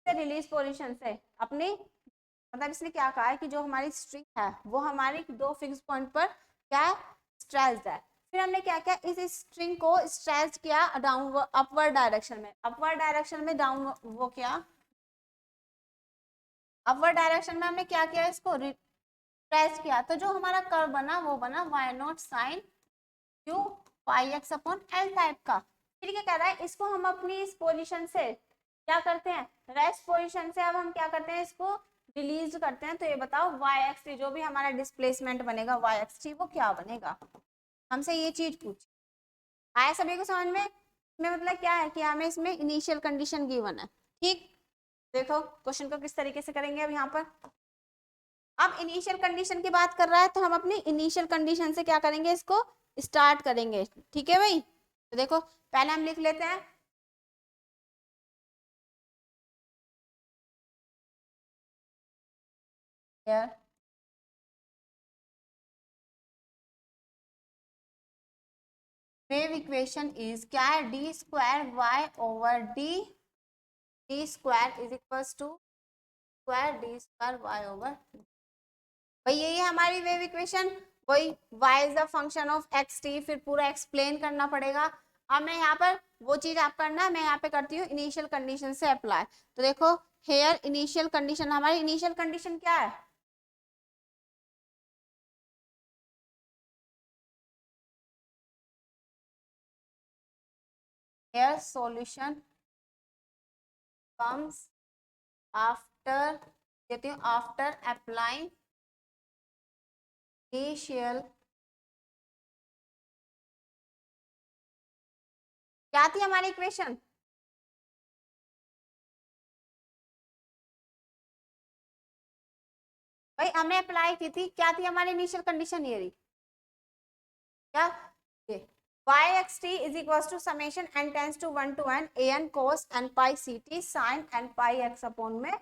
release position से अपनी, मतलब इसने क्या कहा है कि जो हमारी स्ट्रिंग है वो हमारी दो फिक्स पॉइंट पर क्या है, स्ट्रेस्ड है। फिर हमने क्या किया, इस स्ट्रिंग को स्ट्रेच किया डाउनवर्ड अपवर्ड डायरेक्शन में, अपवर्ड डायरेक्शन में डाउन वो क्या, अपवर्ड डायरेक्शन में हमने क्या किया, इसको स्ट्रेच किया, तो जो हमारा कर्व बना वो बना y not sine q pi x upon l type का। फिर क्या कह रहा है, इसको हम अपनी इस पोजीशन से क्या करते हैं, रेस्ट पोजीशन से अब हम क्या करते हैं, इसको रिलीज करते हैं। तो ये बताओ वाई एक्स टी, जो भी हमारा डिस्प्लेसमेंट बनेगा वाई एक्स टी, वो क्या बनेगा, हमसे ये चीज पूछ। आया सभी को समझ में? इसमें मतलब क्या है कि हमें इसमें इनिशियल कंडीशन गिवन है। ठीक, देखो क्वेश्चन को किस तरीके से करेंगे अब यहाँ पर। अब इनिशियल कंडीशन की बात कर रहा है, तो हम अपनी इनिशियल कंडीशन से क्या करेंगे, इसको स्टार्ट करेंगे। ठीक है भाई, तो देखो पहले हम लिख लेते हैं, here वेव इक्वेशन इज क्या है, d square y over d square is equals to square d square y over, भाई यही है हमारी वेव इक्वेशन। वही y is the function of x t, फिर पूरा एक्सप्लेन करना पड़ेगा। अब मैं यहाँ पर वो चीज आप करना, मैं यहाँ पे करती हूँ इनिशियल कंडीशन से अप्लाई। तो देखो हेयर इनिशियल कंडीशन, हमारी इनिशियल कंडीशन क्या है, हेयर सॉल्यूशन कम्स आफ्टर, कहती हूँ आफ्टर अप्लाइंग इनिशियल, क्या थी हमारी इक्वेशन, भाई हमने अप्लाई की थी, क्या थी हमारी इनिशियल कंडीशन, ये रही क्या, ये yxt is equals to summation n tends to 1 to n an cos n pi ct sin n pi x upon में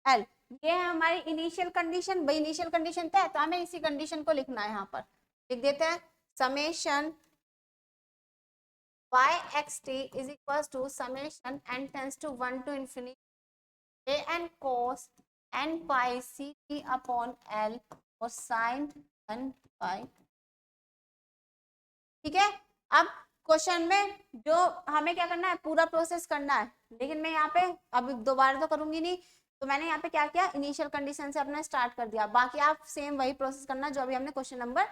l, ये है हमारी इनिशियल कंडीशन। भाई इनिशियल कंडीशन था तो हमें इसी कंडीशन को लिखना है, यहाँ पर लिख देते हैं summation yxt is equals to summation n tends to 1 to infinity an cos n pi ct upon l और sin n pi। ठीक है, अब क्वेश्चन में जो हमें क्या करना है, पूरा प्रोसेस करना है, लेकिन मैं यहाँ पे अब दोबारा तो करूंगी नहीं, तो मैंने यहाँ पे क्या किया, इनिशियल कंडीशन से अपना स्टार्ट कर दिया। बाकी आप सेम वही प्रोसेस करना जो अभी हमने क्वेश्चन नंबर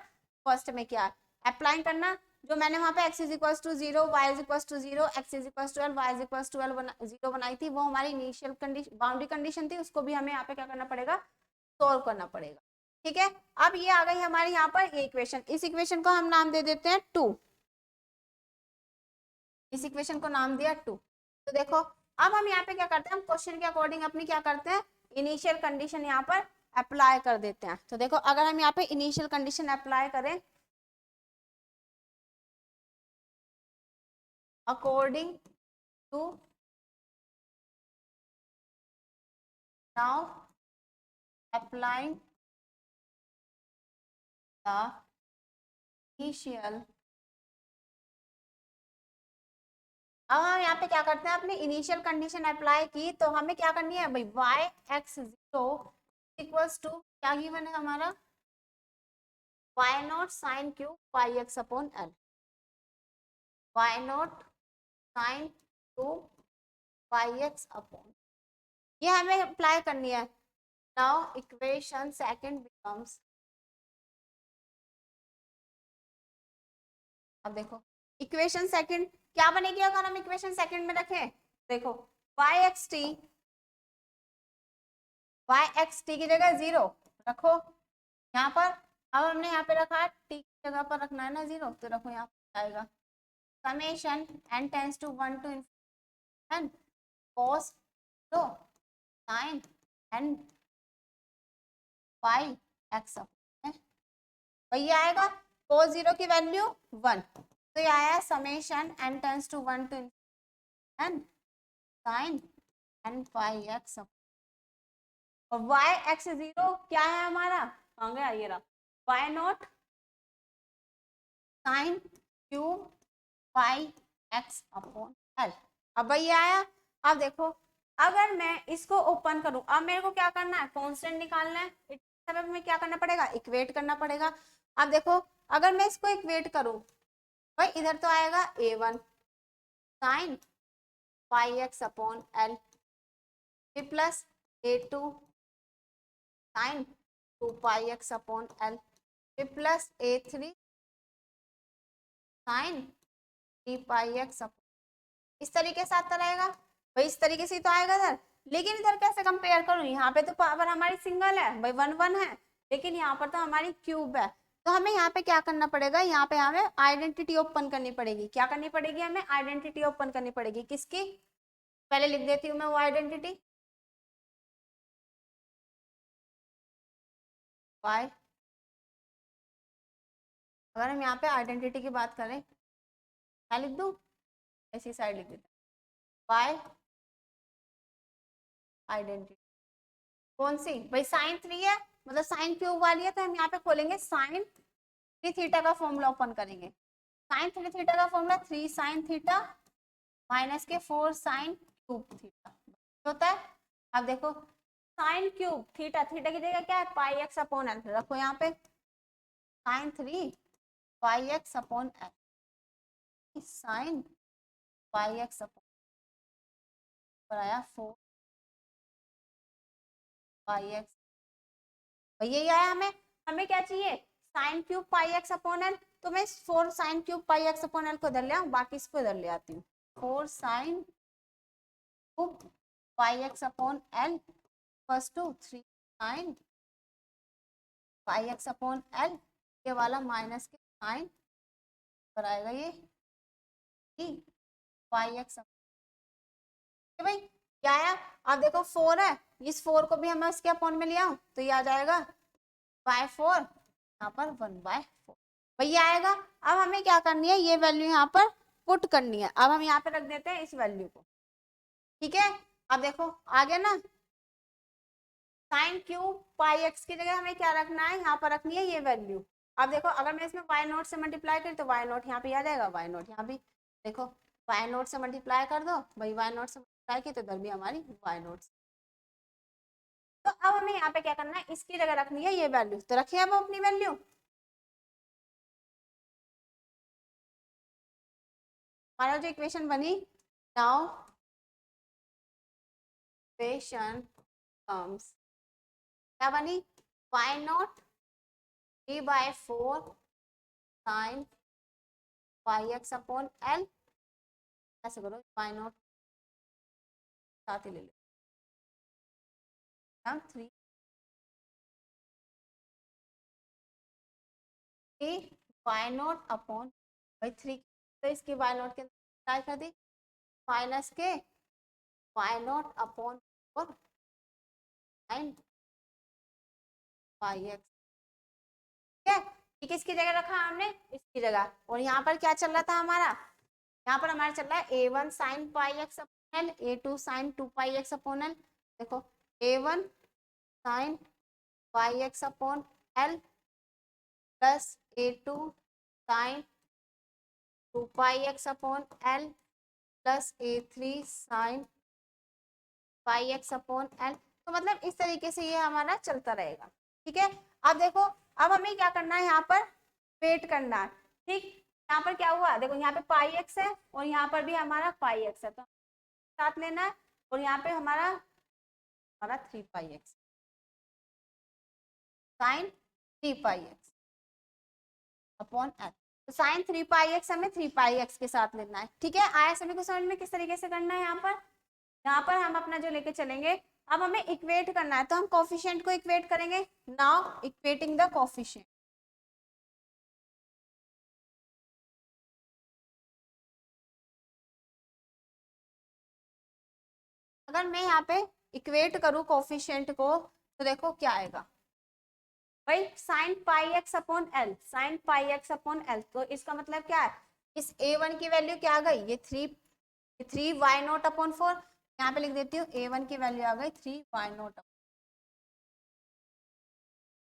फर्स्ट में किया, अप्लाई करना जो मैंने वहाँ पे x is equal to 0, y is equal to 0, x is equal to 12, y is equal to 12 0 बनाई थी, वो हमारी इनिशियल कंडीशन बाउंड्री कंडीशन थी, उसको भी हमें यहाँ पे क्या करना पड़ेगा, सोल्व करना पड़ेगा। ठीक है, अब ये आ गई हमारे यहाँ पर ये इक्वेशन, इस इक्वेशन को हम नाम दे देते हैं 2, इस इक्वेशन को नाम दिया 2। तो देखो अब हम यहाँ पे क्या करते हैं, हम क्वेश्चन के अकॉर्डिंग अपनी क्या करते हैं, इनिशियल कंडीशन यहाँ पर अप्लाई कर देते हैं। तो देखो अगर हम यहाँ पे इनिशियल कंडीशन अप्लाई करें according to, now applying the initial, अब हम यहाँ पे क्या करते हैं, अपनी इनिशियल कंडीशन अप्लाई की, तो हमें क्या करनी है भाई, y x zero equals to क्या गिवन है हमारा, y not sine q pi x upon l, y not sine q pi x upon, ये हमें अप्लाई करनी है। नाउ इक्वेशन सेकंड बिकम्स, अब देखो इक्वेशन सेकंड क्या बनेगी अगर हम इक्वेशन सेकंड में रखें, देखो y x t की जगह 0 रखो यहाँ पर, अब हमने यहाँ पे रखा है t की जगह पर रखना है ना 0, तो रखो यहाँ पर आएगा summation n tends to 1 to n cos लो sin n पाई x वही आएगा। cos 0 की वैल्यू 1, तो ये आया summation n tends to 1 to n sin n pi x, और y x 0 क्या है हमारा, कहाँ गया ये रहा, y not sign cube pi x upon l। अब ये आया। अब देखो अगर मैं इसको ओपन करूं, अब मेरे को क्या करना है, कांस्टेंट निकालना है, इस में क्या करना पड़ेगा, इक्वेट करना पड़ेगा। अब देखो अगर मैं इसको इक्वेट करूं, भाई इधर तो आएगा a1 sine pi x upon l plus a2 sine 2 pi x upon l plus a3 sine 3 pi x, इस तरीके से आता रहेगा। भाई इस तरीके से ही तो आएगा इधर, लेकिन इधर कैसे कंपेयर करूं, यहाँ पे तो पावर हमारी सिंगल है भाई, 1 1 है, लेकिन यहाँ पर तो हमारी क्यूब है। तो हमें यहाँ पे क्या करना पड़ेगा, यहाँ पे हमें आइडेंटिटी ओपन करनी पड़ेगी। क्या करनी पड़ेगी, हमें आइडेंटिटी ओपन करनी पड़ेगी। किसकी, पहले लिख देती हूँ मैं वो आइडेंटिटी, वाई, अगर हम यहाँ पे आइडेंटिटी की बात करें, क्या लिख दूँ, ऐसी साइड लिख देते, वाई आइडेंटिटी कौन सी, भाई साइन 3 है, मतलब साइन क्यूब वाली है, तो हम यहाँ पे खोलेंगे साइन 3 थीटा का फॉर्मूला ओपन करेंगे। साइन 3 थीटा का फॉर्मूला 3 साइन थीटा माइनस के 4 साइन क्यूब थीटा होता है। अब देखो साइन क्यूब थीटा, थीटा की जगह क्या है, पाई एक्स अपॉन एल रखो यहाँ पे, sine 3 pi x upon l, sine pi x upon आया 4 पाई एक्स, यही आया हमें। हमें क्या चाहिए, sign cube pi x upon l, तो मैं 4 sine cube pi x upon L को इधर ले आऊं, बाकी इसको इधर ले आती हूँ, 4 sine cube pi x upon l first to 3 sine pi x upon l, ये वाला माइनस के साइन पर आएगा ये पाई एक्स, भाई क्या आया, अब देखो 4 है, इस 4 को भी हमें इसके अपॉन में लिया तो ये आ जाएगा बाय 4, यहाँ पर 1/4 वही आएगा। अब हमें क्या करनी है, ये वैल्यू यहाँ पर पुट करनी है। अब हम यहाँ पे रख देते हैं इस वैल्यू को, ठीक है। अब देखो आ गया ना, साइन क्यूब पाई एक्स की जगह हमें क्या रखना है, यहाँ पर रखनी है ये वैल्यू। अब देखो अगर मैं इसमें वाई नोट से मल्टीप्लाई करूँ तो वाई नोट यहाँ पे आ जाएगा, वाई नोट यहाँ भी, देखो वाई नोट से मल्टीप्लाई कर दो भाई, वाई नोट से मल्टीप्लाई की तो इधर भी हमारी वाई नोट। तो अब हमें यहाँ पे क्या करना है, इसकी जगह रखनी है ये वैल्यू, तो रखिए अब अपनी वैल्यू, हमारा जो इक्वेशन बनी, नाउ इक्वेशन कम्स, क्या बनी, y not 3/4 sign pi x upon L, ऐसे करो y नॉट साथ ही ले लो, हम 3 y नॉट अपॉन भाई 3, तो इसकी y नॉट के ट्राई कर दी, माइनस के y not upon 4 sign pi x, ठीक है। ये किसकी जगह रखा हमने, इसकी जगह, और यहाँ पर क्या चल रहा था हमारा, यहाँ पर हमारा चल रहा है a1 sine pi x upon l, a2 sine 2 pi x upon l, देखो a1 sine pi x upon l plus a2 sine 2 pi x upon l plus a3 sine pi x upon l, तो मतलब इस तरीके से ये हमारा चलता रहेगा, ठीक है। अब देखो अब हमें क्या करना है, यहाँ पर वेट करना है, ठीक। यहाँ पर क्या हुआ, देखो यहाँ पे पाई एक्स है और यहाँ पर भी हमारा पाई एक्स है, तो साथ लेना है, और यहाँ पे हमारा 3 pi x sign 3 pi x upon l, तो साइन 3 पाई एक्स हमें 3 पाई एक्स के साथ लेना है, ठीक है। आया सभी को समझ में किस तरीके से करना है, यहाँ पर हम अपना जो लेके चलेंगे, अब हमें इक्वेट करना है, तो हम कोफिशिएंट को इक्वेट करेंगे, नाउ इक्वेटिंग द कोफिशिएंट, अगर मैं यहाँ पे इक्वेट करूँ कोफिशिएंट को तो देखो क्या आएगा भाई, sign pi x upon l, sine pi x upon l. तो इसका मतलब क्या है, इस a1 की वैल्यू क्या आ गई, ये 3 वाई नोट अपॉन 4। यहाँ पे लिख देती हूँ a1 की वैल्यू आ गई 3 वाई नोट।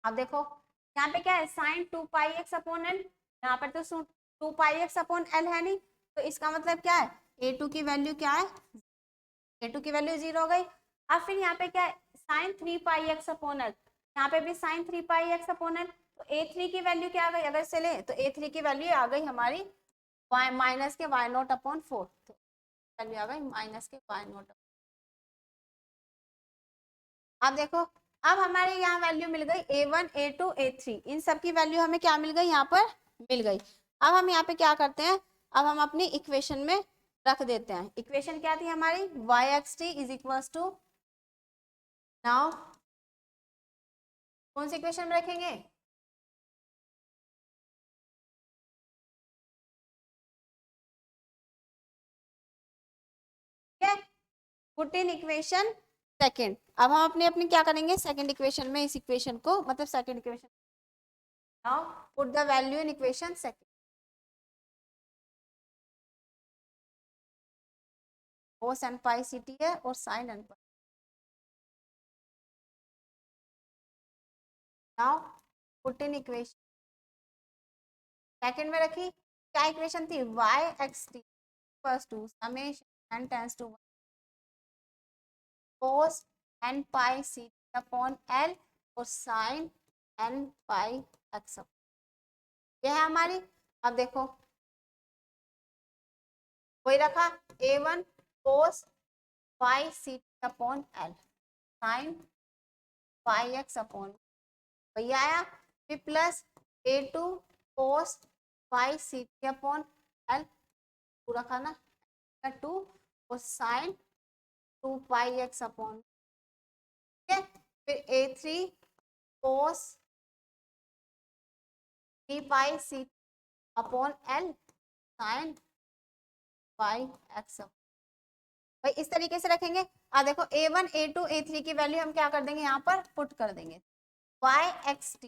अब देखो यहाँ पे क्या है, sign 2 pi x upon L, यहाँ पर तो 2 पाई एक्स अपॉन एल है नहीं, तो इसका मतलब क्या है, a2 की वैल्यू क्या है, a2 की वैल्यू 0 हो गई। अब फिर यहाँ पे क्या है, sign 3 pi x upon L, यहाँ पे भी sign 3 pi x upon l, तो a3 की वैल्यू क्या आ गई, अगर से ले तो a3 की वैल्यू आ गई हमारी minus k y not upon 4, तो वैल्यू आ गई माइनस के वाई नोट। अब देखो, अब हमारे यहाँ वैल्यू मिल गई a1 a2 a3, इन सब की वैल्यू हमें क्या मिल गई, यहाँ पर मिल गई। अब हम यहाँ पे क्या करते हैं, अब हम अपनी इक्वेशन में रख देते हैं। इक्वेशन क्या थी हमारी, y(xt) is equal to, now कौन सी इक्वेशन में रखेंगे, पुट इन इक्वेशन सेकंड। अब हम अपनी अपनी क्या करेंगे, सेकंड इक्वेशन में इस इक्वेशन को, मतलब second equation, now put the value in equation second. cos n pi ct है और sin n pi, now put in equation second में रखी, क्या इक्वेशन थी, y(xt) equals to summation n tends to cos n pi ct upon l और sin n pi x। यह है हमारी। अब देखो वही रखा, a1 cos पाई ct upon l sin pi x upon, वही आया, फिर प्लस a2 cos पाई ct अपॉन l, पूरा खाना 2 और sin 2 पाई x अपॉन, ठीक है, फिर a3 cos 3 पाई ct upon l sin pi x। भाई इस तरीके से रखेंगे। आ देखो a1 a2 a3 की वैल्यू हम क्या कर देंगे, यहाँ पर पुट कर देंगे, y(xt)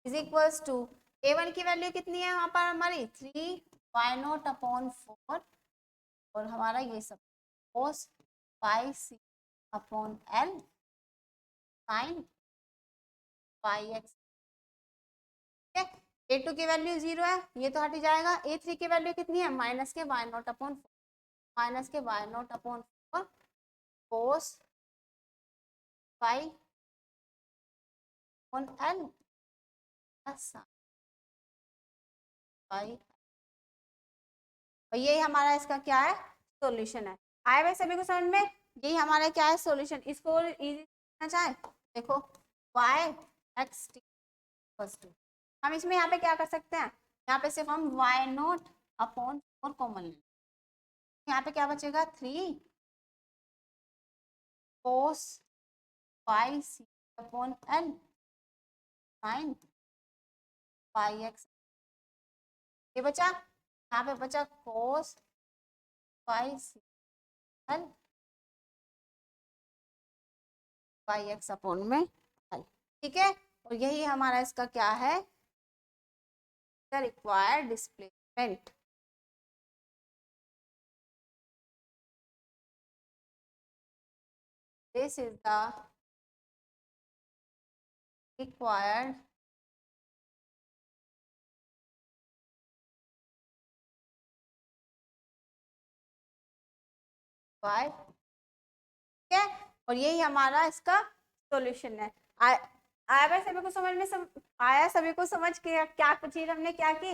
is equals to, a1 की वैल्यू कितनी है वहां पर हमारी 3 वाई नोट अपॉन 4, और हमारा ये सब cos पाई c upon l sin pi x, ठीक है। a2 की वैल्यू 0 है, ये तो हट जाएगा, a3 की वैल्यू कितनी है, minus k y not upon 4, minus k y not upon 4 cos pi upon l plus pi, और ये हमारा इसका क्या है, सॉल्यूशन है। आए भाई सभी को समझ में, यही हमारा क्या है, सॉल्यूशन। इसको इजी करना चाहे देखो y(xt) हम इसमें यहाँ पे क्या कर सकते हैं, यहाँ पे सिर्फ हम वाई नोट अपॉन 4 कॉमन लेंगे, यहाँ पे क्या बचेगा 3 cos पाई c upon l sin pi x, ये बचा, यहाँ पे बचा cos पाई c l पाई x अपॉन में l, ठीक है। और यही हमारा इसका क्या है, required displacement. This is the required by, ठीक है, और यही हमारा इसका सॉल्यूशन है। आया भाई सभी को समझ में, आया सभी को समझ के क्या चीज हमने क्या की,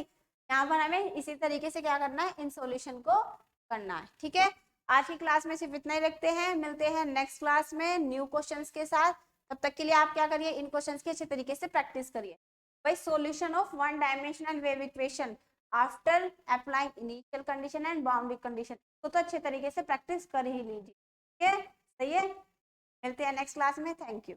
यहाँ पर हमें इसी तरीके से क्या करना है, इन सॉल्यूशन को करना है, ठीक है। आज की क्लास में सिर्फ इतना ही रखते हैं, मिलते हैं नेक्स्ट क्लास में न्यू क्वेश्चंस के साथ। तब तक के लिए आप क्या करिए, इन क्वेश्चंस की अच्छे तरीके से प्रैक्टिस करिए। भाई solution of one dimensional wave equation after applying initial condition and boundary condition, तो अच्छे तरीके से प्रैक्टिस कर ही लीजिए, ठीक है, सही है। मिलते हैं नेक्स्ट क्लास में, थैंक यू।